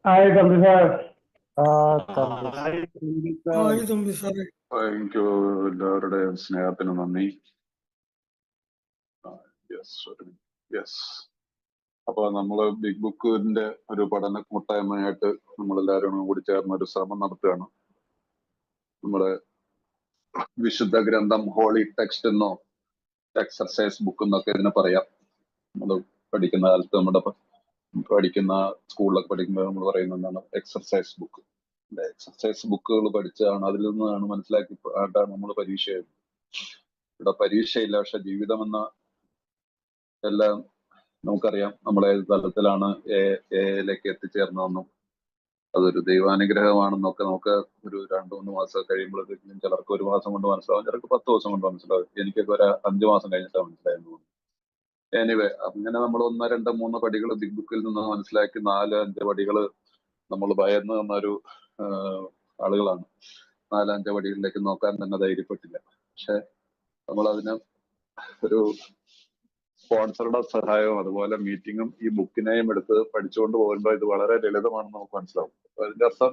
Hi Thampi sir. Hi Thampi സാറേ. എനിക്ക് എല്ലാവരുടെയും സ്നേഹത്തിന് നന്ദി. യെസ്. അപ്പൊ നമ്മള് ബിഗ് ബുക്കിന്റെ ഒരു പഠന കൂട്ടായ്മയായിട്ട് നമ്മളെല്ലാവരും കൂടി ചേർന്ന് ഒരു ശ്രമം നടത്തുകയാണ്. നമ്മുടെ വിശുദ്ധ ഗ്രന്ഥം, ഹോളി ടെക്സ്റ്റ് എന്നോ എക്സർസൈസ് ബുക്ക് എന്നൊക്കെ ഇതിനെ പറയാം. നമ്മൾ പഠിക്കുന്ന കാലത്ത് പഠിക്കുന്ന സ്കൂളിലൊക്കെ പഠിക്കുമ്പോൾ നമ്മൾ പറയുന്ന എന്താണ് എക്സർസൈസ് ബുക്ക്. എക്സർസൈസ് ബുക്കുകൾ പഠിച്ചാണ്, അതിൽ നിന്നാണ് മനസ്സിലാക്കിയിട്ടാണ് നമ്മൾ പരീക്ഷ എഴുതുന്നത്. ഇവിടെ പരീക്ഷയില്ല, പക്ഷെ ജീവിതം എന്ന എല്ലാം നമുക്കറിയാം. നമ്മളെ തലത്തിലാണ് എയിലേക്ക് എത്തിച്ചേർന്നതെന്നും അതൊരു ദൈവാനുഗ്രഹമാണെന്നൊക്കെ നമുക്ക് ഒരു 2-3 മാസം കഴിയുമ്പോഴത്തേക്കും ചിലർക്ക് 1 മാസം കൊണ്ട് മനസ്സിലാവും, ചിലർക്ക് 10 ദിവസം കൊണ്ട് മനസ്സിലാവും. എനിക്കൊക്കെ ഒരു 5 മാസം കഴിഞ്ഞിട്ടാണ് മനസ്സിലായെന്ന് തോന്നുന്നു. എനിവേ, അങ്ങനെ നമ്മൾ 1, 2, 3 പടികൾ ബിഗ് ബുക്കിൽ നിന്ന് മനസ്സിലാക്കി 4, 5 പടികൾ നമ്മൾ ഭയന്ന് നിന്നൊരു ആളുകളാണ്. 4, 5 പടികളിലേക്ക് നോക്കാൻ തന്നെ ധൈര്യപ്പെട്ടില്ല. പക്ഷെ നമ്മൾ അതിന് ഒരു സ്പോൺസറുടെ സഹായവും അതുപോലെ മീറ്റിങ്ങും ഈ ബുക്കിനെയും എടുത്ത് പഠിച്ചുകൊണ്ട് പോകുമ്പോൾ ഇത് വളരെ ലളിതമാണെന്ന് നമുക്ക് മനസ്സിലാവും. അപ്പൊ അതിന്റെ അർത്ഥം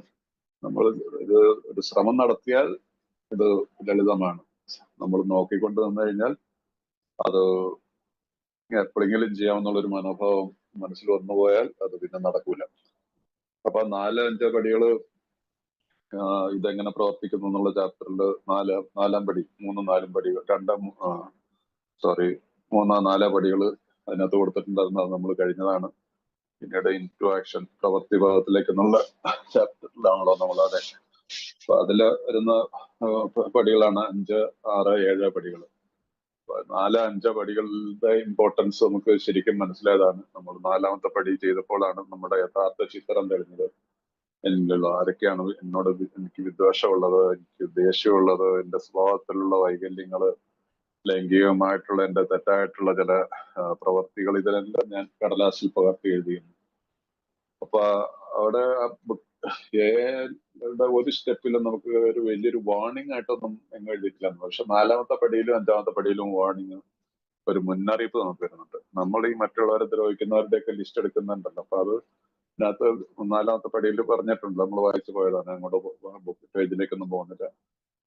നമ്മൾ ഇത് ഒരു ശ്രമം നടത്തിയാൽ ഇത് ലളിതമാണ്. നമ്മൾ നോക്കിക്കൊണ്ട് നിന്ന് കഴിഞ്ഞാൽ അത് എപ്പോഴെങ്കിലും ചെയ്യാമെന്നുള്ളൊരു മനോഭാവം മനസ്സിൽ വന്നുപോയാൽ അത് പിന്നെ നടക്കൂല. അപ്പൊ 4-5 പടികള് ഇതെങ്ങനെ പ്രവർത്തിക്കുന്നു എന്നുള്ള ചാപ്റ്ററിൽ 4-ാം പടി, 3-4 പടികൾ, 3-4 പടികൾ അതിനകത്ത് കൊടുത്തിട്ടുണ്ടായിരുന്നു. അത് നമ്മൾ കഴിഞ്ഞതാണ്. പിന്നീട് ഇൻടു ആക്ഷൻ, പ്രവൃത്തി ഭാഗത്തിലേക്ക് എന്നുള്ള ചാപ്റ്ററിലാണല്ലോ നമ്മൾ. അതെ, അപ്പൊ അതില് വരുന്ന പടികളാണ് 5, 6, 7 പടികൾ. 4, 5 പടികളുടെ ഇമ്പോർട്ടൻസ് നമുക്ക് ശരിക്കും മനസ്സിലായതാണ്. നമ്മൾ 4-ാമത്തെ പടി ചെയ്തപ്പോഴാണ് നമ്മുടെ യഥാർത്ഥ ചിത്രം തെളിഞ്ഞത്. എന്നിലുള്ള ആരൊക്കെയാണ് എനിക്ക് വിദ്വേഷമുള്ളത്, എനിക്ക് ദേഷ്യമുള്ളത്, എന്റെ സ്വഭാവത്തിലുള്ള വൈകല്യങ്ങള്, ലൈംഗികമായിട്ടുള്ള എന്റെ തെറ്റായിട്ടുള്ള ചില പ്രവർത്തികൾ, ഇതിലെല്ലാം ഞാൻ കടലാസിൽ പകർത്തി എഴുതിയിരുന്നു. അപ്പൊ അവിടെ ഒരു സ്റ്റെപ്പിലും നമുക്ക് ഒരു വലിയൊരു വാർണിംഗ് ആയിട്ടൊന്നും എങ്ങും എഴുതിയിട്ടില്ല. പക്ഷെ 4-ാമത്തെ പടിയിലും 5-ാമത്തെ പടിയിലും വാർണിംഗ്, ഒരു മുന്നറിയിപ്പ് നമുക്ക് വരുന്നുണ്ട്. നമ്മൾ ഈ മറ്റുള്ളവരെ ദ്രോഹിക്കുന്നവരുടെയൊക്കെ ലിസ്റ്റ് എടുക്കുന്നുണ്ടല്ലോ. അപ്പൊ അത് ഇതിനകത്ത് 4-ാമത്തെ പടിയിൽ പറഞ്ഞിട്ടുണ്ട്. നമ്മൾ വായിച്ചു പോയതാണ്, അങ്ങോട്ട് ബുക്ക് പേജിലേക്കൊന്നും പോകുന്നില്ല.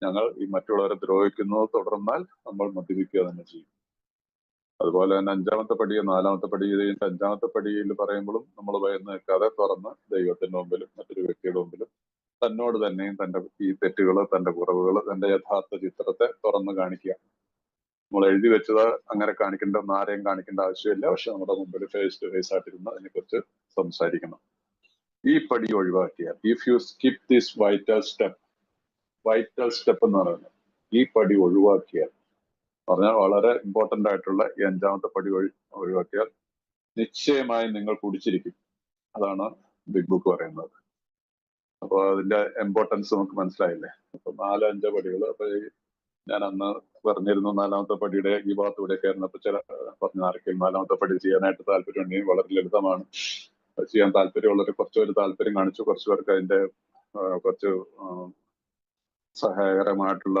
ഞങ്ങൾ ഈ മറ്റുള്ളവരെ ദ്രോഹിക്കുന്നത് തുടർന്നാൽ നമ്മൾ മദ്യപിക്കുക തന്നെ ചെയ്യും. അതുപോലെ തന്നെ 5-ാമത്തെ പടി, 4-ാമത്തെ പടി ചെയ്ത് 5-ാമത്തെ പടിയിൽ പറയുമ്പോഴും നമ്മൾ ഭയന്ന് നിൽക്കാതെ തുറന്ന് ദൈവത്തിന്റെ മുമ്പിലും മറ്റൊരു വ്യക്തിയുടെ മുമ്പിലും തന്നോട് തന്നെയും തന്റെ ഈ തെറ്റുകള്, തന്റെ കുറവുകള്, തന്റെ യഥാർത്ഥ ചിത്രത്തെ തുറന്ന് കാണിക്കുക. നമ്മൾ എഴുതി വെച്ചത് അങ്ങനെ കാണിക്കേണ്ട, ആരെയും കാണിക്കേണ്ട ആവശ്യമില്ല. പക്ഷെ നമ്മുടെ മുമ്പിൽ ഫേസ് ടു ഫേസ് ആയിട്ടിരുന്ന് അതിനെക്കുറിച്ച് സംസാരിക്കണം. ഈ പടി ഒഴിവാക്കിയാൽ, if you skip this vital step എന്ന് പറയുന്നത്, ഈ പടി ഒഴിവാക്കിയാൽ, പറഞ്ഞാൽ വളരെ ഇമ്പോർട്ടന്റ് ആയിട്ടുള്ള ഈ 5-ാമത്തെ പടി ഒഴിവാക്കിയാൽ നിശ്ചയമായി നിങ്ങൾ കുടിച്ചിരിക്കും. അതാണ് ബിഗ് ബുക്ക് പറയുന്നത്. അപ്പൊ അതിന്റെ ഇമ്പോർട്ടൻസ് നമുക്ക് മനസ്സിലായില്ലേ. അപ്പൊ 4-5 പടികൾ. അപ്പൊ ഞാൻ അന്ന് പറഞ്ഞിരുന്നു 4-ാമത്തെ പടിയുടെ ഈ ഭാഗത്തൂടെ കയറുന്നപ്പോ ചില പറഞ്ഞ ആർക്കും 4-ാമത്തെ പടി ചെയ്യാനായിട്ട് താല്പര്യമുണ്ടെങ്കിൽ വളരെ ലളിതമാണ്. ചെയ്യാൻ താല്പര്യമുള്ളവർ കുറച്ചുപേര് താല്പര്യം കാണിച്ചു. കുറച്ചു പേർക്ക് അതിന്റെ കുറച്ച് സഹായകരമായിട്ടുള്ള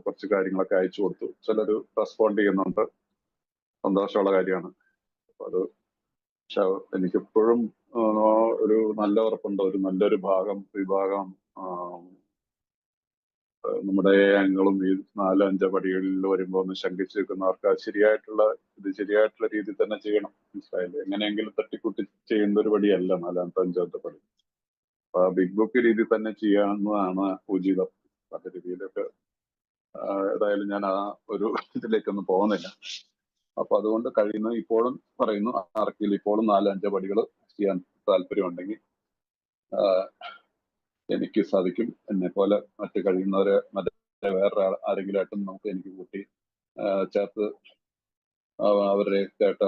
കുറച്ച് കാര്യങ്ങളൊക്കെ അയച്ചു കൊടുത്തു. ചിലർ റെസ്പോണ്ട് ചെയ്യുന്നുണ്ട്, സന്തോഷമുള്ള കാര്യമാണ്. അപ്പൊ അത് പക്ഷെ എനിക്കെപ്പോഴും ഒരു നല്ല ഉറപ്പുണ്ട്, ഒരു നല്ലൊരു വിഭാഗം നമ്മുടെ അംഗങ്ങളും ഈ 4-5 പടികളിൽ വരുമ്പോൾ ഒന്ന് ശങ്കിച്ചു നിൽക്കുന്നവർക്ക് ശരിയായിട്ടുള്ള രീതിയിൽ തന്നെ ചെയ്യണം. മനസ്സിലായില്ലേ? എങ്ങനെയെങ്കിലും തട്ടിക്കൂട്ടി ചെയ്യുന്ന ഒരു പടിയല്ല 4-ാമത്തെ 5-ാമത്തെ പടി. അപ്പൊ ബിഗ് ബുക്ക് രീതി തന്നെ ചെയ്യാവുന്നതാണ് ഉചിതം. പല രീതിയിലൊക്കെ ഏതായാലും ഞാൻ ആ ഒരു ഇതിലേക്കൊന്നും പോകുന്നില്ല. അപ്പൊ അതുകൊണ്ട് കഴിയുന്ന ഇപ്പോഴും പറയുന്നു, ആർക്കെങ്കിലും ഇപ്പോഴും 4-5 പടികൾ ചെയ്യാൻ താല്പര്യമുണ്ടെങ്കിൽ എനിക്ക് സാധിക്കും. എന്നെ പോലെ മറ്റു കഴിയുന്നവരെ വേറെ ആരെങ്കിലും ആയിട്ടും എനിക്ക് കൂട്ടി ചേർത്ത് അവരുടെ കേട്ട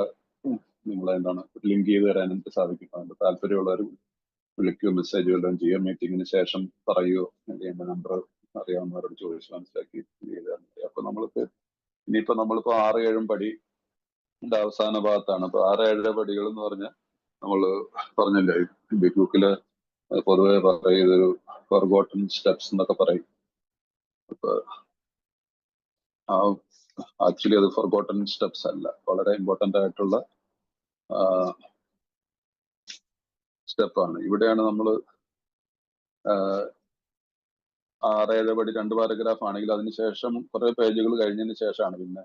നിങ്ങളെന്താണ് ലിങ്ക് ചെയ്ത് തരാൻ എനിക്ക് സാധിക്കും. അതുകൊണ്ട് താല്പര്യമുള്ളവർ വിളിക്കുകയോ മെസ്സേജ് വല്ലതും ചെയ്യുക. മീറ്റിങ്ങിന് ശേഷം പറയുകയോ, എന്റെ നമ്പർ അറിയാവുന്നവരോട് ചോദിച്ച് മനസ്സിലാക്കി ചെയ്താൽ മതി. അപ്പൊ നമ്മളിപ്പോ 6-7 പടി അവസാന ഭാഗത്താണ്. അപ്പൊ 6-7 പടികൾ എന്ന് പറഞ്ഞാൽ നമ്മൾ പറഞ്ഞില്ലേ, ബിഗ് ബുക്കില് പൊതുവെ പറയുന്നൊരു ഫർഗോട്ടൺ സ്റ്റെപ്സ് എന്നൊക്കെ പറയും. അപ്പൊ ആക്ച്വലി അത് ഫർഗോട്ടൺ സ്റ്റെപ്സ് അല്ല, വളരെ ഇമ്പോർട്ടന്റ് ആയിട്ടുള്ള സ്റ്റെപ്പാണ്. ഇവിടെയാണ് നമ്മൾ 6-7 പടി 2 പാരഗ്രാഫ് ആണെങ്കിൽ അതിനുശേഷം കുറെ പേജുകൾ കഴിഞ്ഞതിന് ശേഷമാണ് പിന്നെ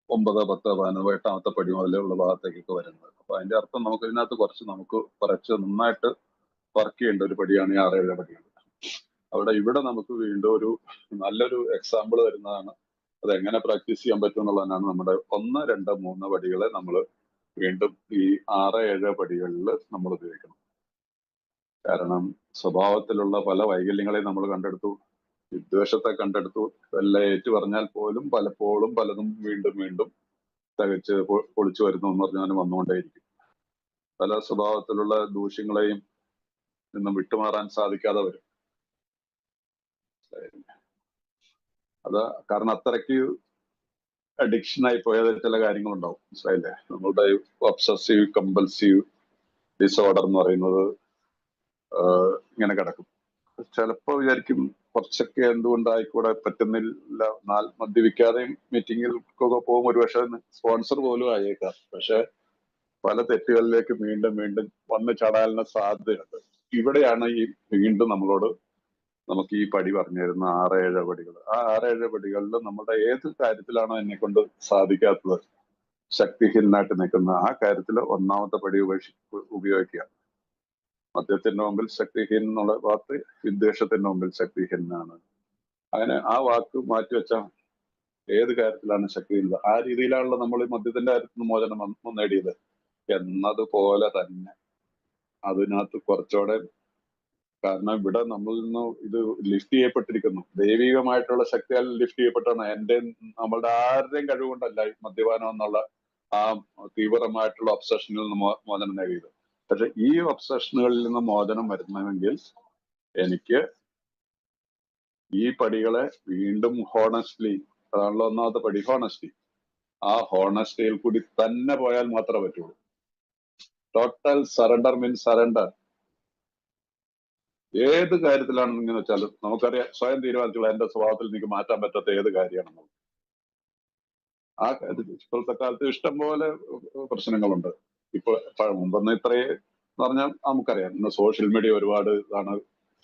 9, 10, 11 8ാമത്തെ പടി മുതലുള്ള ഭാഗത്തേക്കൊക്കെ വരുന്നത്. അപ്പൊ അതിന്റെ അർത്ഥം നമുക്ക് ഇതിനകത്ത് കുറച്ച് നന്നായിട്ട് വർക്ക് ചെയ്യേണ്ട ഒരു പടിയാണ് ഈ 6-7 പടികൾ. ഇവിടെ നമുക്ക് വീണ്ടും ഒരു നല്ലൊരു എക്സാമ്പിൾ തരുന്നതാണ്. അത് എങ്ങനെ പ്രാക്ടീസ് ചെയ്യാൻ പറ്റും എന്നുള്ളതാണ്. നമ്മുടെ 1, 2, 3 പടികളെ നമ്മൾ വീണ്ടും ഈ 6-7 പടികളിൽ നമ്മൾ ഉപയോഗിക്കണം. കാരണം സ്വഭാവത്തിലുള്ള പല വൈകല്യങ്ങളെയും നമ്മൾ കണ്ടെടുത്തു, വിദ്വേഷത്തെ കണ്ടെടുത്തു. എല്ലാം ഏറ്റു പറഞ്ഞാൽ പോലും പലപ്പോഴും പലതും വീണ്ടും തികച്ച് പൊളിച്ചു വരുന്നു എന്ന് പറഞ്ഞാൽ വന്നുകൊണ്ടേയിരിക്കും. പല സ്വഭാവത്തിലുള്ള ദൂഷ്യങ്ങളെയും നിന്നും വിട്ടുമാറാൻ സാധിക്കാതെ വരും. കാരണം അത്രയ്ക്ക് അഡിക്ഷനായി പോയത് ചില കാര്യങ്ങളുണ്ടാവും. മനസ്സിലായില്ലേ? നമ്മളുടെ ഒബ്സസീവ് കമ്പൽസീവ് ഡിസോർഡർ എന്ന് പറയുന്നത് ഇങ്ങനെ കിടക്കും. ചിലപ്പോ വിചാരിക്കും കുറച്ചൊക്കെ എന്തുകൊണ്ടായിക്കൂടെ പറ്റുന്നില്ല, മദ്യപിക്കാതെയും മീറ്റിങ്ങിൽക്കൊക്കെ പോകും, ഒരുപക്ഷെ സ്പോൺസർ പോലും ആയേക്കാം. പക്ഷെ പല തെറ്റുകളിലേക്ക് വീണ്ടും വന്ന് ചടാലിന് സാധ്യതയുണ്ട്. ഇവിടെയാണ് ഈ വീണ്ടും നമുക്ക് ഈ പടി പറഞ്ഞു തരുന്ന 6-7 പടികൾ. ആ 6-7 പടികളിൽ നമ്മുടെ ഏത് കാര്യത്തിലാണോ എന്നെ കൊണ്ട് സാധിക്കാത്തത്, ശക്തിഹീനായിട്ട് നിൽക്കുന്ന ആ കാര്യത്തിൽ 1ാമത്തെ പടി ഉപയോഗിക്കുക. മദ്യത്തിന്റെ മുമ്പിൽ ശക്തിഹീൻ എന്നുള്ള വാക്ക് വിദ്വേഷത്തിന്റെ മുമ്പിൽ ശക്തിഹീനാണ്. അങ്ങനെ ആ വാക്ക് മാറ്റിവെച്ചാൽ ഏത് കാര്യത്തിലാണ് ശക്തിഹീനത, ആ രീതിയിലാണല്ലോ നമ്മൾ ഈ മദ്യത്തിന്റെ കാര്യത്തിൽ മോചനം നേടിയത് എന്നതുപോലെ തന്നെ അതിനകത്ത് കുറച്ചുകൂടെ. കാരണം ഇവിടെ നമ്മളിൽ നിന്ന് ഇത് ലിഫ്റ്റ് ചെയ്യപ്പെട്ടിരിക്കുന്നു, ദൈവികമായിട്ടുള്ള ശക്തിയാൽ ലിഫ്റ്റ് ചെയ്യപ്പെട്ടാണ്. നമ്മളുടെ ആരുടെയും കഴിവുകൊണ്ടല്ല മദ്യപാനം എന്നുള്ള ആ തീവ്രമായിട്ടുള്ള ഒബ്സഷനിൽ നിന്ന് മോചനം നേടിയത്. പക്ഷെ ഈ ഒബ്സഷനുകളിൽ നിന്ന് മോചനം വരുന്നെങ്കിൽ എനിക്ക് ഈ പടികളെ വീണ്ടും ഹോണസ്റ്റ്ലി, അതാണല്ലോ 1ാമത്തെ പടി, ഹോണസ്റ്റി. ആ ഹോണസ്റ്റിയിൽ കൂടി തന്നെ പോയാൽ മാത്രമേ പറ്റുള്ളൂ. Total surrender means surrender. ഏത് കാര്യത്തിലാണെന്ന് വെച്ചാലും നമുക്കറിയാം, സ്വയം തീരുമാനിച്ചുള്ള എന്റെ സ്വഭാവത്തിൽ എനിക്ക് മാറ്റാൻ പറ്റാത്ത ഏത് കാര്യമാണെന്നുള്ളത്. ആ കാര്യത്തിൽ ഇപ്പോഴത്തെ കാലത്ത് ഇഷ്ടംപോലെ പ്രശ്നങ്ങളുണ്ട്. മുമ്പൊന്നും ഇത്രയും എന്ന് പറഞ്ഞാൽ നമുക്കറിയാം, ഇന്ന് സോഷ്യൽ മീഡിയ ഒരുപാട് ഇതാണ്.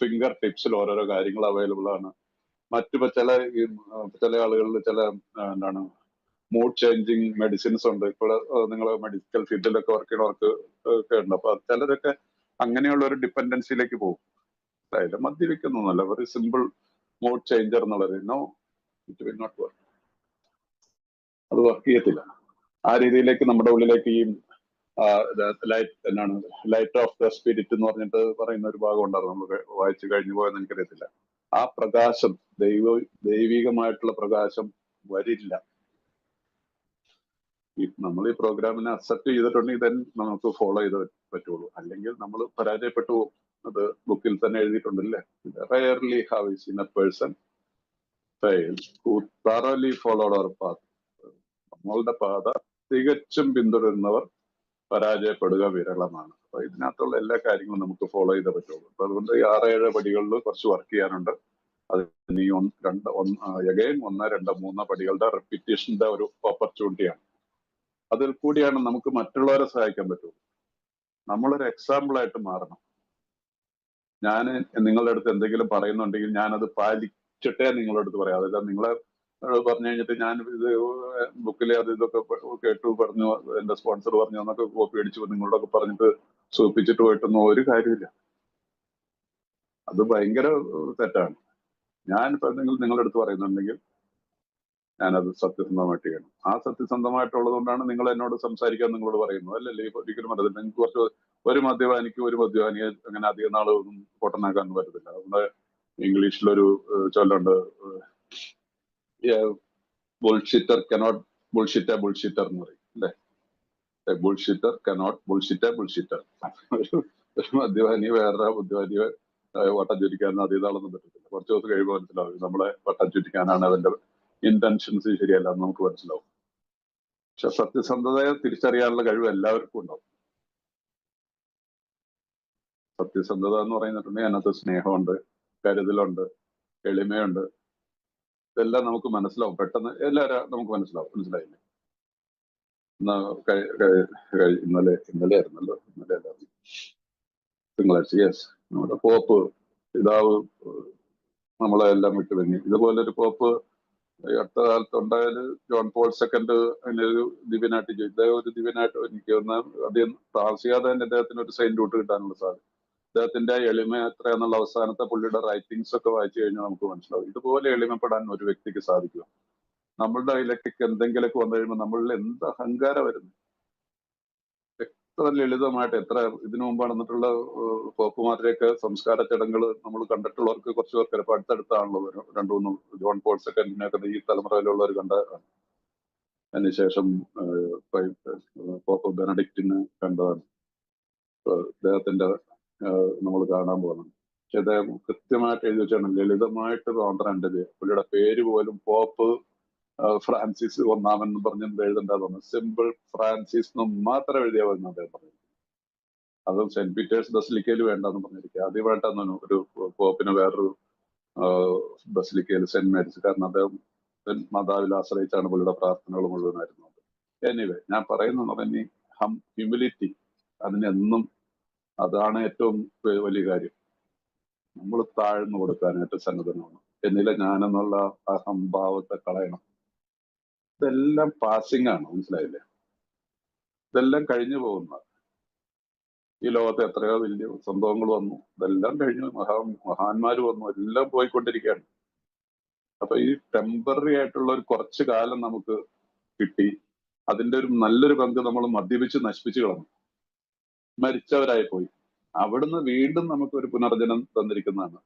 ഫിംഗർ ടിപ്സിൽ ഓരോരോ കാര്യങ്ങൾ അവൈലബിൾ ആണ്. മറ്റു ചില ആളുകളിൽ എന്താണ് മൂഡ് ചേഞ്ചിങ് മെഡിസിൻസ് ഉണ്ട്. ഇപ്പോൾ നിങ്ങൾ മെഡിക്കൽ ഫീൽഡിലൊക്കെ വർക്ക് ചെയ്യുന്നവർക്ക് ഒക്കെ ഉണ്ട്. അപ്പൊ ചിലരൊക്കെ അങ്ങനെയുള്ള ഒരു ഡിപ്പെൻഡൻസിയിലേക്ക് പോകും. മദ്യപിക്കുന്നൊന്നുമല്ല, വെറി സിമ്പിൾ മൂഡ് ചേഞ്ചർ എന്നുള്ളത്. No, it will not work. അത് വർക്ക് ചെയ്യത്തില്ല. ആ രീതിയിലേക്ക് നമ്മുടെ ഉള്ളിലേക്ക് ഈ ലൈറ്റ് ഓഫ് ദ സ്പിരിറ്റ് എന്ന് പറഞ്ഞിട്ട് പറയുന്ന ഒരു ഭാഗം ഉണ്ടായിരുന്നു. നമ്മൾ വായിച്ചു കഴിഞ്ഞു പോയെന്ന് എനിക്കറിയത്തില്ല. ആ പ്രകാശം, ദൈവികമായിട്ടുള്ള പ്രകാശം വരില്ല. നമ്മൾ ഈ പ്രോഗ്രാമിനെ അക്സെപ്റ്റ് ചെയ്തിട്ടുണ്ടെങ്കിൽ then നമുക്ക് ഫോളോ ചെയ്ത് പറ്റുള്ളൂ. അല്ലെങ്കിൽ നമ്മൾ പരാജയപ്പെട്ടു പോകും. അത് ബുക്കിൽ തന്നെ എഴുതിയിട്ടുണ്ടല്ലേ, rarely have I seen a person fail who thoroughly followed our path. നമ്മളുടെ പാത തികച്ചും പിന്തുടരുന്നവർ പരാജയപ്പെടുക വിരളമാണ്. അപ്പൊ ഇതിനകത്തുള്ള എല്ലാ കാര്യങ്ങളും നമുക്ക് ഫോളോ ചെയ്തേ പറ്റുള്ളൂ. അപ്പൊ അതുകൊണ്ട് ഈ 6-7 പടികളിൽ കുറച്ച് വർക്ക് ചെയ്യാനുണ്ട്. അത് ഈ 1, 2, 3 പടികളുടെ റെപ്പിറ്റേഷന്റെ ഒരു ഓപ്പർച്യൂണിറ്റിയാണ്. അതിൽ കൂടിയാണ് നമുക്ക് മറ്റുള്ളവരെ സഹായിക്കാൻ പറ്റുള്ളൂ. നമ്മളൊരു എക്സാമ്പിൾ ആയിട്ട് മാറണം. ഞാൻ നിങ്ങളുടെ അടുത്ത് എന്തെങ്കിലും പറയുന്നുണ്ടെങ്കിൽ ഞാനത് പാലിച്ചിട്ടേ നിങ്ങളുടെ അടുത്ത് പറയാം. അതല്ല നിങ്ങളെ പറഞ്ഞു കഴിഞ്ഞിട്ട് ഞാൻ ഇത് ബുക്കിലെ അത് ഇതൊക്കെ കേട്ടു പറഞ്ഞു, എന്റെ സ്പോൺസർ പറഞ്ഞു എന്നൊക്കെ കോപ്പി അടിച്ചു നിങ്ങളോടൊക്കെ പറഞ്ഞിട്ട് സൂപ്പിച്ചിട്ട് പോയിട്ടൊന്നും ഒരു കാര്യമില്ല. അത് ഭയങ്കര തെറ്റാണ്. ഞാനിപ്പോ നിങ്ങളുടെ അടുത്ത് പറയുന്നുണ്ടെങ്കിൽ ഞാനത് സത്യസന്ധമായിട്ട് ചെയ്യണം. ആ സത്യസന്ധമായിട്ടുള്ളത് കൊണ്ടാണ് നിങ്ങൾ എന്നോട് സംസാരിക്കാൻ നിങ്ങളോട് പറയുന്നത്, അല്ലല്ലേ? ഒരിക്കലും പറയത്തില്ല. നിങ്ങൾക്ക് ഒരു മദ്യപാനിയെ അങ്ങനെ അധികം നാളൊന്നും പൊട്ടനാക്കാൻ പറ്റത്തില്ല. നമ്മുടെ ഇംഗ്ലീഷിലൊരു ചൊല്ലുണ്ട്, ബുൾഷിറ്റർ കനോട്ട് ബുൾഷിറ്റ് ബുൾഷിറ്റർ എന്ന് പറയും അല്ലെ? ബുൾഷിറ്റർ കനോട്ട് ബുൾഷിറ്റർ. ഒരു മദ്യപാനി വേറെ മദ്യപാനിയെ വട്ടം ചുറ്റിക്കാൻ അധികം നാളൊന്നും പറ്റത്തില്ല. കുറച്ച് ദിവസം കഴിയുമ്പോൾ മനസ്സിലാവും നമ്മളെ വട്ടം ചുറ്റിക്കാനാണ് അവന്റെ ഇന്റൻഷൻസ് ശരിയല്ല എന്ന് നമുക്ക് മനസ്സിലാവും. പക്ഷെ സത്യസന്ധതയെ തിരിച്ചറിയാനുള്ള കഴിവ് എല്ലാവർക്കും ഉണ്ടാവും. സത്യസന്ധത എന്ന് പറയുന്നിട്ടുണ്ടെങ്കിൽ അതിനകത്ത് സ്നേഹമുണ്ട്, കരുതലുണ്ട്, എളിമയുണ്ട്. ഇതെല്ലാം നമുക്ക് മനസ്സിലാവും പെട്ടെന്ന്. എല്ലാവരും നമുക്ക് മനസ്സിലായില്ലേ? ഇന്നലെ ആയിരുന്നല്ലോ, ഇന്നലെ അല്ല, തിങ്കളാഴ്ച. യെസ്, നമ്മുടെ പോപ്പ് പിതാവ് നമ്മളെ എല്ലാം വിട്ടു തന്നെ. ഇതുപോലൊരു പോപ്പ് അടുത്ത കാലത്ത് ഉണ്ടായാല് ജോൺ പോൾ സെക്കൻഡ് അതിനൊരു ദിവ്യനായിട്ട് ഇദ്ദേഹം ഒരു ദിവ്യനായിട്ട് എനിക്ക് തോന്നുന്ന അധികം താമസിയാതെ തന്നെ അദ്ദേഹത്തിന് ഒരു സെയിന്റ് റൂട്ട് കിട്ടാനുള്ള സാധ്യത. അദ്ദേഹത്തിന്റെ എളിമ എത്രയെന്നുള്ള അവസാനത്തെ പുള്ളിയുടെ റൈറ്റിംഗ്സ് ഒക്കെ വായിച്ചു കഴിഞ്ഞാൽ നമുക്ക് മനസ്സിലാവും. ഇതുപോലെ എളിമപ്പെടാൻ ഒരു വ്യക്തിക്ക് സാധിക്കും. നമ്മളുടെ കയ്യിലേക്ക് എന്തെങ്കിലുമൊക്കെ വന്നു കഴിയുമ്പോൾ നമ്മളിൽ എന്ത് അഹങ്കാരം വരുന്നു. എത്ര ലളിതമായിട്ട്, എത്ര ഇതിനു മുമ്പ് നടന്നിട്ടുള്ള പോപ്പുമാരുടെയൊക്കെ സംസ്കാര ചടങ്ങുകൾ നമ്മൾ കണ്ടിട്ടുള്ളവർക്ക് കുറച്ച് പേർക്ക് ചിലപ്പോൾ അടുത്തടുത്താണല്ലോ. രണ്ടു മൂന്നും ജോൺ പോൾ സെക്കൻഡിനെയൊക്കെ ഈ തലമുറയിലുള്ളവർ കണ്ട. അതിനുശേഷം പോപ്പ് ബെനഡിക്റ്റിന് കണ്ടതാണ്. അദ്ദേഹത്തിന്റെ നമ്മൾ കാണാൻ പോകുന്നത്. പക്ഷെ അദ്ദേഹം കൃത്യമായിട്ട് എഴുതി വെച്ചാണ്, ലളിതമായിട്ട് തോന്നേണ്ട പുള്ളിയുടെ പേര് പോലും പോപ്പ് ഫ്രാൻസിസ് ഒന്നാമൻ എന്ന് പറഞ്ഞിട്ട് എഴുതേണ്ടതാണ്. സിമ്പിൾ ഫ്രാൻസിസ് എന്ന് മാത്രം എഴുതിയാൽ മതി അദ്ദേഹം പറഞ്ഞു. അതും സെന്റ് പീറ്റേഴ്സ് ബസിലിക്കയിൽ വേണ്ടെന്ന് പറഞ്ഞിരിക്കുക. ആദ്യമായിട്ടാണ് ഒരു പോപ്പിന് വേറൊരു ബസിലിക്കയിൽ സെന്റ് മേരിച്ച്. കാരണം അദ്ദേഹം മാതാവിൽ ആശ്രയിച്ചാണ് പുള്ളിയുടെ പ്രാർത്ഥനകൾ മുഴുവനായിരുന്നത്. എനിവേ, ഞാൻ പറയുന്നത് പറഞ്ഞ ഹ്യൂമിലിറ്റി, അതിനെന്നും അതാണ് ഏറ്റവും വലിയ കാര്യം. നമ്മൾ താഴ്ന്നു കൊടുക്കാനായിട്ട് സന്നദ്ധനാണ്. എന്നിലെ ഞാനെന്നുള്ള അഹംഭാവത്തെ കളയണം. ഇതെല്ലാം പാസിംഗ് ആണ്, മനസ്സിലായില്ലേ? ഇതെല്ലാം കഴിഞ്ഞു പോകുന്ന ഈ ലോകത്ത് എത്രയോ വലിയ സംഭവങ്ങൾ വന്നു, ഇതെല്ലാം കഴിഞ്ഞു. മഹാന്മാര് വന്നു, എല്ലാം പോയിക്കൊണ്ടിരിക്കുകയാണ്. അപ്പൊ ഈ ടെമ്പററി ആയിട്ടുള്ള ഒരു കുറച്ചു കാലം നമുക്ക് കിട്ടി, അതിന്റെ ഒരു നല്ലൊരു പങ്ക് നമ്മൾ മദ്യപിച്ച് നശിപ്പിച്ചു കളഞ്ഞു, മരിച്ചവരായി പോയി. അവിടുന്ന് വീണ്ടും നമുക്ക് ഒരു പുനർജനം തന്നിരിക്കുന്നതാണ്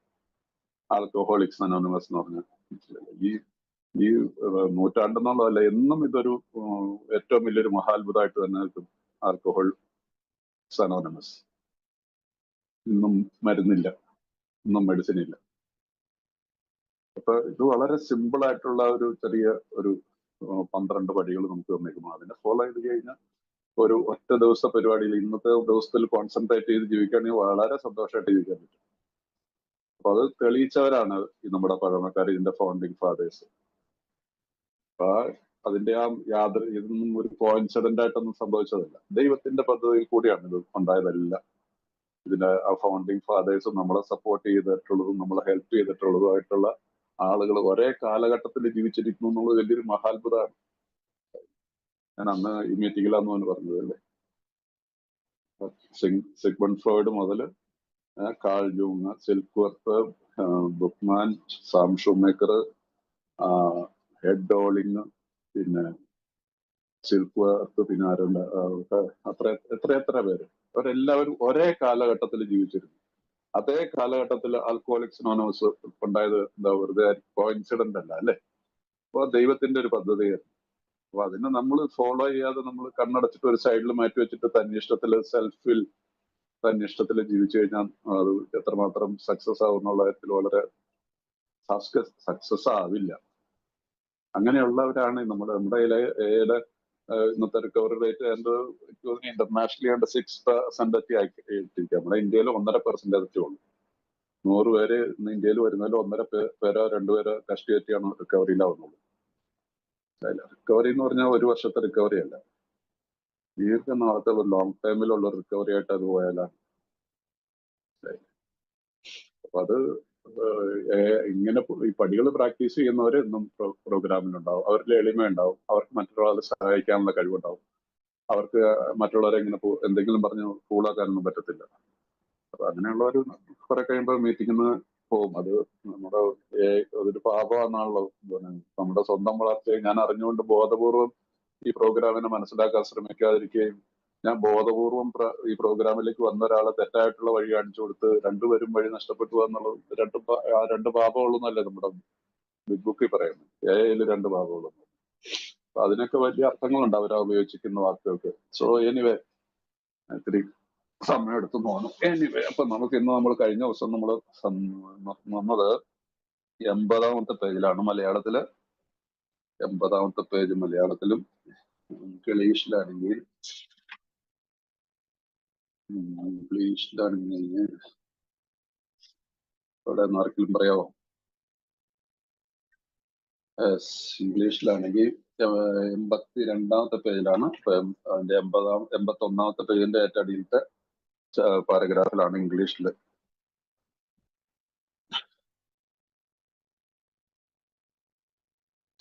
ആൽക്കഹോളിക്സ് അനോണിമസ് എന്ന് പറഞ്ഞ. ഈ നൂറ്റാണ്ടെന്നുള്ളതല്ല, എന്നും ഇതൊരു ഏറ്റവും വലിയൊരു മഹാത്ഭുതമായിട്ട് തന്നെ നിൽക്കും ആൽക്കഹോളിക്സ് അനോണിമസ്. ഇന്നും മരുന്നില്ല, ഇന്നും മെഡിസിൻ ഇല്ല. അപ്പൊ ഇത് വളരെ സിമ്പിൾ ആയിട്ടുള്ള ഒരു ചെറിയ ഒരു 12 പടികൾ നമുക്ക് തന്നേക്കും. അതിനെ ഫോളോ ചെയ്ത് കഴിഞ്ഞാൽ ഒരു ഒറ്റ ദിവസ പരിപാടിയിൽ ഇന്നത്തെ ദിവസത്തിൽ കോൺസെൻട്രേറ്റ് ചെയ്ത് ജീവിക്കുകയാണെങ്കിൽ വളരെ സന്തോഷമായിട്ട് ജീവിക്കാൻ പറ്റും. അപ്പൊ അത് തെളിയിച്ചവരാണ് ഈ നമ്മുടെ പഴമക്കാർ, ഇതിന്റെ ഫൗണ്ടിങ് ഫാദേഴ്സ്. അപ്പൊ അതിന്റെ ഇതൊന്നും ഒരു കോയിൻസിഡന്റ് ആയിട്ടൊന്നും സംഭവിച്ചതല്ല, ദൈവത്തിന്റെ പദ്ധതിയിൽ കൂടിയാണ് ഇത് ഉണ്ടായതല്ല. ഇതിന്റെ ആ ഫൗണ്ടിങ് ഫാദേഴ്സും നമ്മളെ സപ്പോർട്ട് ചെയ്തിട്ടുള്ളതും നമ്മളെ ഹെൽപ്പ് ചെയ്തിട്ടുള്ളതുമായിട്ടുള്ള ആളുകൾ ഒരേ കാലഘട്ടത്തിൽ ജീവിച്ചിരിക്കുന്നു എന്നുള്ളത് വലിയൊരു മഹാത്ഭുതമാണ്. ഞാൻ അന്ന് ഈ മീറ്റിംഗിലാന്ന് പറഞ്ഞത് അല്ലേ, സിഗ്മണ്ട് ഫ്രോയിഡ് മുതൽ Carl Jung, Silkworth, Buchman, Sam Shoemaker, Ed Dowling, പിന്നെ സിൽക്വർത്ത്, പിന്നെ ആരുണ്ട്, എത്ര പേര്, അവരെല്ലാവരും ഒരേ കാലഘട്ടത്തിൽ ജീവിച്ചിരുന്നു. അതേ കാലഘട്ടത്തിൽ ആൽക്കഹോളിക്സ് അനോണിമസ് ഉണ്ടായത് എന്താ വെറുതെ കോയിൻസിഡന്റ് അല്ല അല്ലെ? അപ്പൊ ദൈവത്തിന്റെ ഒരു പദ്ധതിയായിരുന്നു. അപ്പൊ അതിനെ നമ്മൾ ഫോളോ ചെയ്യാതെ നമ്മൾ കണ്ണടച്ചിട്ട് ഒരു സൈഡിൽ മാറ്റി വെച്ചിട്ട് തന്നിഷ്ടത്തില് തന്നിഷ്ടത്തില് ജീവിച്ചു കഴിഞ്ഞാൽ അത് എത്രമാത്രം സക്സസ് ആവുന്നുള്ള കാര്യത്തിൽ വളരെ സക്സസ് ആവില്ല. അങ്ങനെയുള്ളവരാണ് നമ്മുടെ ഇന്നത്തെ റിക്കവറി റേറ്റ് ഇന്റർനാഷണലി 6% ഒക്കെ ആയിട്ടിരിക്കുക. നമ്മുടെ ഇന്ത്യയിൽ 1.5% ഉള്ളൂ. 100 പേര് ഇന്ന് ഇന്ത്യയിൽ വരുന്നതിൽ 1.5 പേരോ 2 പേരോ കഷ്ടിയായിട്ടാണ് റിക്കവറിയിലാവുന്നുള്ളൂ. റിക്കവറി എന്ന് പറഞ്ഞാൽ ഒരു വർഷത്തെ റിക്കവറി അല്ല, ദീർഘനാളത്തെ ലോങ് ടൈമിലുള്ള റിക്കവറി ആയിട്ട് അത് പോയാലാണ്. അപ്പൊ അത് ഇങ്ങനെ ഈ പടികൾ പ്രാക്ടീസ് ചെയ്യുന്നവർ എന്നും പ്രോഗ്രാമിലുണ്ടാവും. അവരിൽ എളിമ ഉണ്ടാവും, അവർക്ക് മറ്റൊരാളെ സഹായിക്കാനുള്ള കഴിവുണ്ടാവും, അവർക്ക് മറ്റുള്ളവരെ ഇങ്ങനെ എന്തെങ്കിലും പറഞ്ഞ് കൂളാക്കാനൊന്നും പറ്റത്തില്ല. അപ്പൊ അങ്ങനെയുള്ളവർ കുറെ കഴിയുമ്പോൾ മീറ്റിങ്ങിന് പോകും. അത് നമ്മുടെ അതൊരു പാപമാണല്ലോ. നമ്മുടെ സ്വന്തം വളർച്ചയെ ഞാൻ അറിഞ്ഞുകൊണ്ട് ബോധപൂർവം ഈ പ്രോഗ്രാമിനെ മനസ്സിലാക്കാൻ ശ്രമിക്കാതിരിക്കുകയും, ഞാൻ ബോധപൂർവം ഈ പ്രോഗ്രാമിലേക്ക് വന്ന ഒരാളെ തെറ്റായിട്ടുള്ള വഴി കാണിച്ചു കൊടുത്ത് രണ്ടുപേരും വഴി നഷ്ടപ്പെട്ടു എന്നുള്ളത് രണ്ട് പാപമുള്ളൂന്നല്ലേ നമ്മുടെ ബിഗ് ബുക്കിൽ പറയുന്നത്. ഏതിൽ 2 പാപമുള്ളൂ. അപ്പൊ അതിനൊക്കെ വലിയ അർത്ഥങ്ങളുണ്ട് അവരാ ഉപയോഗിച്ചിരിക്കുന്ന വാക്കുകൾക്ക്. സോ എനിവേ, ഇത്തിരി സമയം എടുത്തു പോകണം. എനിവേ, അപ്പൊ നമ്മൾ കഴിഞ്ഞ ദിവസം നമ്മൾ വന്നത് 80ാമത്തെ പേജിലാണ് മലയാളത്തില്. 80ാമത്തെ പേജ് മലയാളത്തിലും ഇംഗ്ലീഷിലാണെങ്കിൽ അവിടെ ആർക്കെങ്കിലും പറയാമോ? ഇംഗ്ലീഷിലാണെങ്കിൽ 82ാമത്തെ പേജിലാണ്. അതിന്റെ 81ാമത്തെ പേജിന്റെ ഏറ്റവും അടിയിലത്തെ പാരഗ്രാഫിലാണ് ഇംഗ്ലീഷിൽ.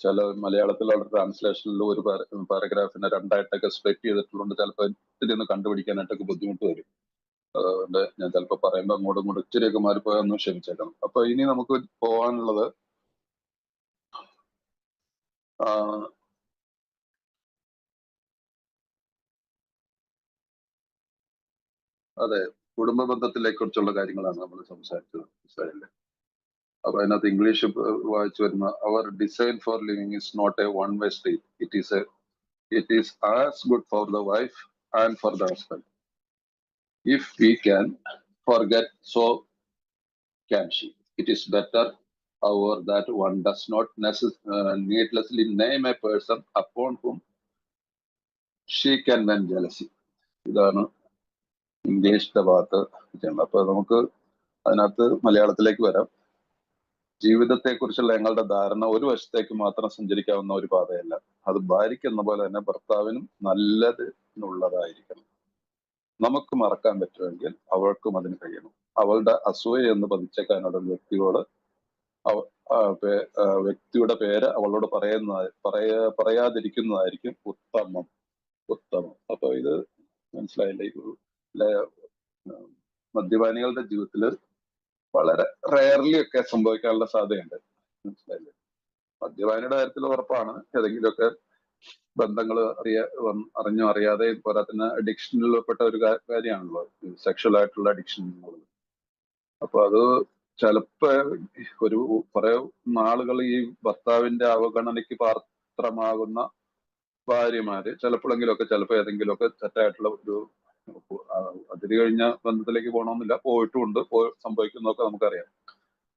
ചില മലയാളത്തിലുള്ള ട്രാൻസ്ലേഷനിൽ ഒരു പാരഗ്രാഫിനെ രണ്ടായിട്ടൊക്കെ സ്പ്ലിറ്റ് ചെയ്തിട്ടുള്ളതുകൊണ്ട് ചിലപ്പോൾ ഇത്തിരി ഒന്ന് കണ്ടുപിടിക്കാനായിട്ടൊക്കെ ബുദ്ധിമുട്ട് വരും. അതുകൊണ്ട് ഞാൻ ചിലപ്പോൾ പറയുമ്പോൾ അങ്ങോട്ടും ഇങ്ങോട്ടും ഇച്ചിരിയൊക്കെ മാറിപ്പോയാൽ ഒന്ന് ക്ഷമിച്ചേക്കണം. അപ്പൊ ഇനി നമുക്ക് പോകാനുള്ളത് അതെ, കുടുംബ ബന്ധത്തിലെ കുറിച്ചുള്ള കാര്യങ്ങളാണ് നമ്മൾ സംസാരിച്ചത്. മനസ്സിലായില്ലേ? അപ്പൊ അതിനകത്ത് ഇംഗ്ലീഷ് വായിച്ചു വരുന്ന അവർ design for living is not a one way street. It is as good for the wife and for the husband. If we can forget, so can she. It is better, however, that one does not needlessly name a person upon whom she can vent jealousy. ഇതാണ് ഇംഗ്ലീഷിന്റെ ഭാഗത്ത് ചെയ്യുന്നത്. അപ്പൊ നമുക്ക് അതിനകത്ത് മലയാളത്തിലേക്ക് വരാം. ജീവിതത്തെ കുറിച്ചുള്ള ഞങ്ങളുടെ ധാരണ ഒരു വശത്തേക്ക് മാത്രം സഞ്ചരിക്കാവുന്ന ഒരു പാതയല്ല. അത് ഭാര്യയ്ക്ക് എന്ന പോലെ തന്നെ ഭർത്താവിനും നല്ലതിനുള്ളതായിരിക്കണം. നമുക്ക് മറക്കാൻ പറ്റുമെങ്കിൽ അവൾക്കും അതിന് കഴിയണം. അവളുടെ അസൂയ എന്ന് പതിച്ചേക്കാനുള്ള വ്യക്തിയോട് വ്യക്തിയുടെ പേര് അവളോട് പറയാതിരിക്കുന്നതായിരിക്കും ഉത്തമം. അപ്പൊ ഇത് മനസ്സിലായില്ലേ? മദ്യപാനികളുടെ ജീവിതത്തിൽ വളരെ റയർലി ഒക്കെ സംഭവിക്കാനുള്ള സാധ്യതയുണ്ട്. മനസ്സിലായില്ലേ? മദ്യപാനിയുടെ കാര്യത്തിൽ ഉറപ്പാണ് ഏതെങ്കിലുമൊക്കെ ബന്ധങ്ങൾ അറിഞ്ഞോ അറിയാതെ പോരാത്തിന് അഡിക്ഷനിൽപ്പെട്ട ഒരു കാര്യമാണല്ലോ സെക്ഷൽ ആയിട്ടുള്ള അഡിക്ഷൻ എന്നുള്ളത്. അപ്പൊ അത് ചിലപ്പോ ഒരു കുറെ നാളുകൾ ഈ ഭർത്താവിന്റെ അവഗണനയ്ക്ക് പാത്രമാകുന്ന ഭാര്യമാര് ചിലപ്പോഴെങ്കിലുമൊക്കെ ഏതെങ്കിലുമൊക്കെ തെറ്റായിട്ടുള്ള ഒരു അതിര് കഴിഞ്ഞ ബന്ധത്തിലേക്ക് പോകണമെന്നില്ല, പോയിട്ടുമുണ്ട്, സംഭവിക്കുന്നതൊക്കെ നമുക്കറിയാം.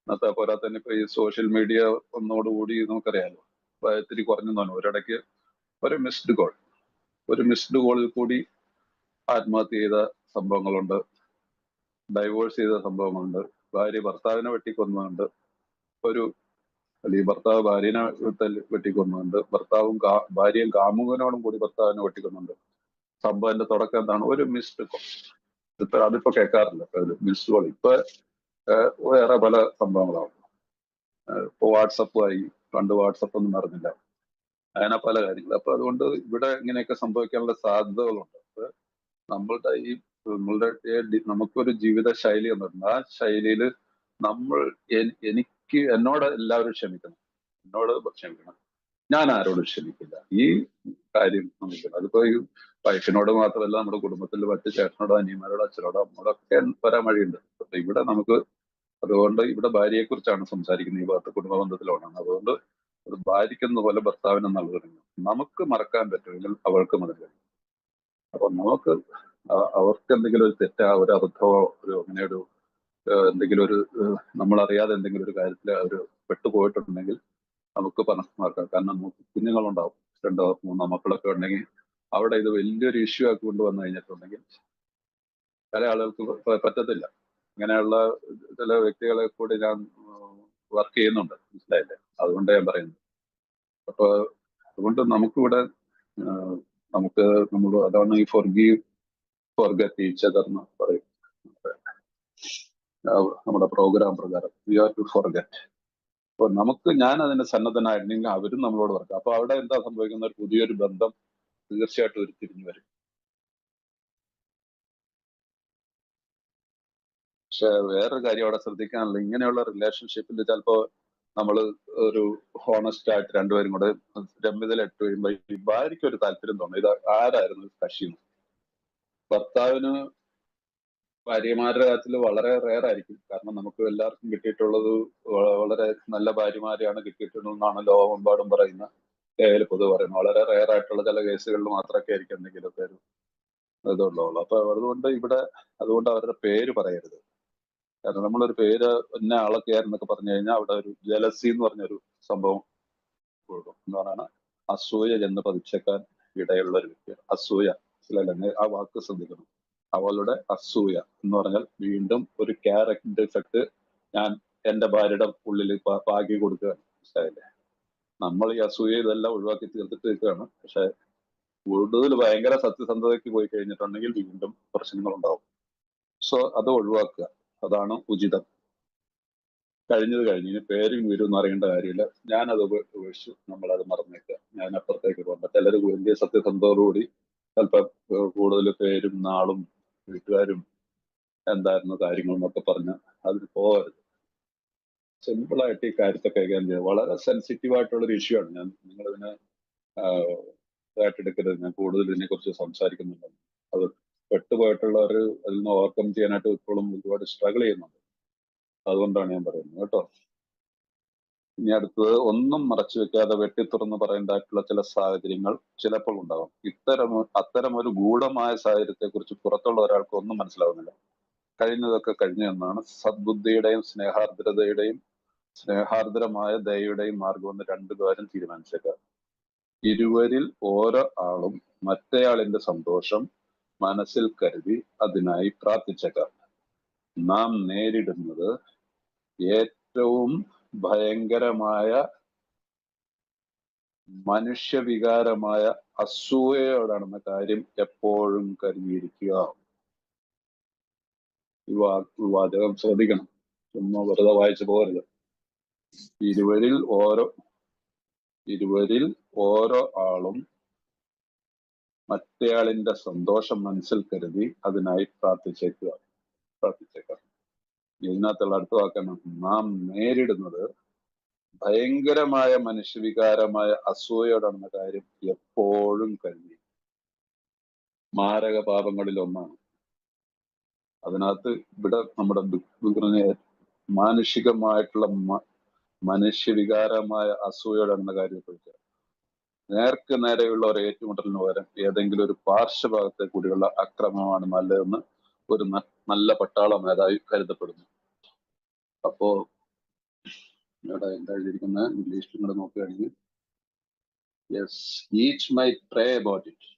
ഇന്നത്തെ പോരാ തന്നെ ഇപ്പൊ ഈ സോഷ്യൽ മീഡിയ ഒന്നോടുകൂടി നമുക്കറിയാമല്ലോ ഇത്തിരി കുറഞ്ഞു തോന്നും. ഒരിടയ്ക്ക് ഒരു മിസ്ഡ് കോളിൽ കൂടി ആത്മഹത്യ ചെയ്ത സംഭവങ്ങളുണ്ട്, ഡൈവോഴ്സ് ചെയ്ത സംഭവങ്ങളുണ്ട്, ഭാര്യ ഭർത്താവിനെ വെട്ടിക്കൊന്നുണ്ട്, അല്ലെങ്കിൽ ഭർത്താവ് ഭാര്യനെ വെട്ടിക്കൊന്നുണ്ട്, ഭാര്യയും കാമുകനോടും കൂടി ഭർത്താവിനെ വെട്ടിക്കൊന്നുണ്ട്. സംഭവത്തിന്റെ തുടക്കം എന്താണ്? ഒരു മിസ്ഡ് കോൾ. അതിപ്പോ കേൾക്കാറില്ല മിസ്ഡ് കോൾ. ഇപ്പൊ വേറെ പല സംഭവങ്ങളാണ്. ഇപ്പൊ വാട്സപ്പുമായി, പണ്ട് വാട്സപ്പ് ഒന്നും നടന്നില്ല, അങ്ങനെ പല കാര്യങ്ങൾ. അപ്പൊ അതുകൊണ്ട് ഇവിടെ ഇങ്ങനെയൊക്കെ സംഭവിക്കാനുള്ള സാധ്യതകളുണ്ട്. നമുക്കൊരു ജീവിത ശൈലി എന്നുണ്ട്. ആ ശൈലിയിൽ എന്നോട് എല്ലാവരും ക്ഷമിക്കണം, ഞാൻ ആരോടും ക്ഷമിക്കില്ല. ഈ കാര്യം നമുക്കുണ്ട്. അതിപ്പോ ഈ വൈഫിനോട് മാത്രമല്ല, നമ്മുടെ കുടുംബത്തിൽ മറ്റ് ചേട്ടനോടോ അനിയന്മാരോടോ അച്ഛനോടോ അമ്മോടോ ഒക്കെ വരാൻ വഴിയുണ്ട്. അപ്പൊ ഇവിടെ നമുക്ക് അതുകൊണ്ട് ഇവിടെ ഭാര്യയെ കുറിച്ചാണ് സംസാരിക്കുന്നത്. ഈ ഭാഗത്ത് കുടുംബ ബന്ധത്തിലാണ്. അതുകൊണ്ട് അത് ഭാര്യയ്ക്കെന്ന പോലെ ഭർത്താവിനെന്നുള്ളത് നമുക്ക് മറക്കാൻ പറ്റുമെങ്കിൽ അവൾക്കും അതിൽ. അപ്പൊ നമുക്ക് അവർക്ക് എന്തെങ്കിലും ഒരു തെറ്റാ, ഒരു അബദ്ധമോ, അങ്ങനെ എന്തെങ്കിലും നമ്മളറിയാതെ എന്തെങ്കിലും ഒരു കാര്യത്തിൽ അവർ പെട്ടുപോയിട്ടുണ്ടെങ്കിൽ നമുക്ക് മനസ്സിലാക്കാം. കാരണം നമുക്ക് കുഞ്ഞുങ്ങളുണ്ടാവും, 2 or 3 മക്കളൊക്കെ ഉണ്ടെങ്കിൽ അവിടെ ഇത് വലിയൊരു ഇഷ്യൂ ആക്കി കൊണ്ടുവന്നു കഴിഞ്ഞിട്ടുണ്ടെങ്കിൽ പല ആളുകൾക്ക് പറ്റത്തില്ല. ഇങ്ങനെയുള്ള ചില വ്യക്തികളെ കൂടി ഞാൻ വർക്ക് ചെയ്യുന്നുണ്ട്. മനസ്സിലായില്ലേ? അതുകൊണ്ട് ഞാൻ പറയുന്നു. അപ്പൊ അതുകൊണ്ട് നമുക്കിവിടെ അതാണ് ഈ ഫോർഗെറ്റ് ഈച്ച് അതർ എന്ന് പറയും നമ്മുടെ പ്രോഗ്രാം പ്രകാരം. We are to forget. അപ്പൊ ഞാൻ അതിന് സന്നദ്ധനായിരുന്നെങ്കിൽ അവരും നമ്മളോട് പറയും. അപ്പൊ അവിടെ എന്താ സംഭവിക്കുന്ന? ഒരു പുതിയൊരു ബന്ധം തീർച്ചയായിട്ടും ഉരുത്തിരിഞ്ഞു വരും. പക്ഷെ വേറൊരു കാര്യം അവിടെ ശ്രദ്ധിക്കാനുള്ള, ഇങ്ങനെയുള്ള റിലേഷൻഷിപ്പിൽ ചിലപ്പോ നമ്മൾ ഒരു ഹോണസ്റ്റ് ആയിട്ട് രണ്ടുപേരും കൂടെ രമ്യതയിലിട്ട് കഴിയുമ്പോൾ ഈ ഭാര്യയ്ക്ക് ഒരു താല്പര്യം തോന്നും, ഇത് ആരായിരുന്നു കക്ഷി. ഭർത്താവിന് ഭാര്യമാരുടെ കാര്യത്തിൽ വളരെ റെയർ ആയിരിക്കും. കാരണം നമുക്ക് എല്ലാവർക്കും കിട്ടിയിട്ടുള്ളത് വളരെ നല്ല ഭാര്യമാരെയാണ് കിട്ടിയിട്ടുള്ളതെന്നാണ് ലോകമെമ്പാടും പറയുന്ന പൊതുവെ പറയുന്നത്. വളരെ റെയർ ആയിട്ടുള്ള ചില കേസുകളിൽ മാത്രമൊക്കെ ആയിരിക്കും എന്തെങ്കിലുമൊക്കെ ഒരു ഇതുണ്ടാവുള്ളൂ. അപ്പൊ അതുകൊണ്ട് അവരുടെ പേര് പറയരുത്. കാരണം നമ്മളൊരു പേര് എന്നെ ആളൊക്കെയായിരുന്നൊക്കെ പറഞ്ഞു കഴിഞ്ഞാൽ അവിടെ ഒരു ജലസി എന്ന് പറഞ്ഞൊരു സംഭവം കൊടുക്കും. എന്ന് പറഞ്ഞാൽ അസൂയ എന്ന് പതിച്ചേക്കാൻ ഇടയുള്ള ഒരു വ്യക്തിയാണ് അസൂയ. മനസ്സിലല്ലേ? ആ വാക്ക് ശ്രദ്ധിക്കണം. അവളുടെ അസൂയ എന്ന് പറഞ്ഞാൽ വീണ്ടും ഒരു ക്യാരക്ടർ ഡിഫക്ട് ഞാൻ എന്റെ ഭാര്യയുടെ ഉള്ളിൽ പാകി കൊടുക്കുകയാണ്. മനസ്സിലായില്ലേ? നമ്മൾ ഈ അസൂയ ഇതെല്ലാം ഒഴിവാക്കി തീർത്തിട്ട് നിൽക്കുകയാണ്. പക്ഷെ കൂടുതൽ ഭയങ്കര സത്യസന്ധതയ്ക്ക് പോയി കഴിഞ്ഞിട്ടുണ്ടെങ്കിൽ വീണ്ടും പ്രശ്നങ്ങൾ ഉണ്ടാവും. അത് ഒഴിവാക്കുക. അതാണ് ഉചിതം. കഴിഞ്ഞത് കഴിഞ്ഞ് ഇനി പേരും വീരും ഒന്നും അറിയേണ്ട കാര്യമില്ല. ഞാനത് ഉപേക്ഷിച്ചു, നമ്മളത് മറന്നേക്കുക. ഞാൻ അപ്പുറത്തേക്ക് പോകണ്ട. ചിലർ വലിയ സത്യസന്ധതയോടുകൂടി ചിലപ്പോൾ കൂടുതൽ പേരും നാളും വീട്ടുകാരും എന്തായിരുന്നു കാര്യങ്ങൾ എന്നൊക്കെ പറഞ്ഞ് അതിന് പോകരുത്. സിമ്പിളായിട്ട് ഈ കാര്യത്തെ കൈകാര്യം ചെയ്യുക. വളരെ സെൻസിറ്റീവ് ആയിട്ടുള്ളൊരു ഇഷ്യൂ ആണ്. നിങ്ങളിതിനെ ഇതായിട്ടെടുക്കരുത്. ഞാൻ കൂടുതൽ ഇതിനെക്കുറിച്ച് സംസാരിക്കുന്നുണ്ട്. അത് പെട്ടുപോയിട്ടുള്ളവർ അതിൽ നിന്ന് ഓവർകം ചെയ്യാനായിട്ട് ഇപ്പോഴും ഒരുപാട് സ്ട്രഗിൾ ചെയ്യുന്നുണ്ട്. അതുകൊണ്ടാണ് ഞാൻ പറയുന്നത് കേട്ടോ. ഇനി അടുത്തത്, ഒന്നും മറച്ചു വെക്കാതെ വെട്ടിത്തുറന്ന് പറയേണ്ടതായിട്ടുള്ള ചില സാഹചര്യങ്ങൾ ചിലപ്പോൾ ഉണ്ടാകും. അത്തരം ഒരു ഗൂഢമായ സാഹചര്യത്തെ കുറിച്ച് പുറത്തുള്ള ഒരാൾക്ക് ഒന്നും മനസ്സിലാവുന്നില്ല. കഴിഞ്ഞതൊക്കെ കഴിഞ്ഞു എന്നാണ് സദ്ബുദ്ധിയുടെയും സ്നേഹാർദ്രമായ ദയയുടെയും മാർഗമെന്ന് രണ്ടുപേരും തീരുമാനിച്ചേക്കാം. ഇരുവരിൽ ഓരോ ആളും മറ്റേയാളിന്റെ സന്തോഷം മനസ്സിൽ കരുതി അതിനായി പ്രാർത്ഥിച്ചേക്കാം. നാം നേരിടുന്നത് ഏറ്റവും ഭയങ്കരമായ മനുഷ്യവികാരമായ അസൂയയോടാണെന്ന കാര്യം എപ്പോഴും കരുതിയിരിക്കുക. ഈ വാചകം ശ്രദ്ധിക്കണം, ചുമ്മാ വെറുതെ വായിച്ചു പോകരുത്. ഇരുവരിൽ ഓരോ ആളും മറ്റേയാളിന്റെ സന്തോഷം മനസ്സിൽ കരുതി അതിനായി പ്രാർത്ഥിച്ചേക്കാം. ഇതിനകത്തുള്ള അടുത്ത വാക്കാണ്, നാം നേരിടുന്നത് ഭയങ്കരമായ മനുഷ്യവികാരമായ അസൂയയോടാണെന്ന കാര്യം എപ്പോഴും കരുതി. മാരക പാപങ്ങളിൽ ഒന്നാണ്. അതിനകത്ത് ഇവിടെ നമ്മുടെ മാനുഷികമായിട്ടുള്ള മനുഷ്യവികാരമായ അസൂയയോടാണെന്ന കാര്യം ചോദിക്കുക. നേർക്ക് നേരെയുള്ള ഒരു ഏറ്റുമുട്ടലിന് പകരം ഏതെങ്കിലും ഒരു പാർശ്വഭാഗത്തെ കൂടിയുള്ള അക്രമമാണ് നല്ലതെന്ന് ഒരു നല്ല പട്ടാള മേധാവി കരുതപ്പെടുന്നു. അപ്പോ ഇവിടെ എന്താ എഴുതിയിരിക്കുന്നത്, ഇംഗ്ലീഷിൽ കൂടെ നോക്കുകയാണെങ്കിൽ, yes, each might pray about it,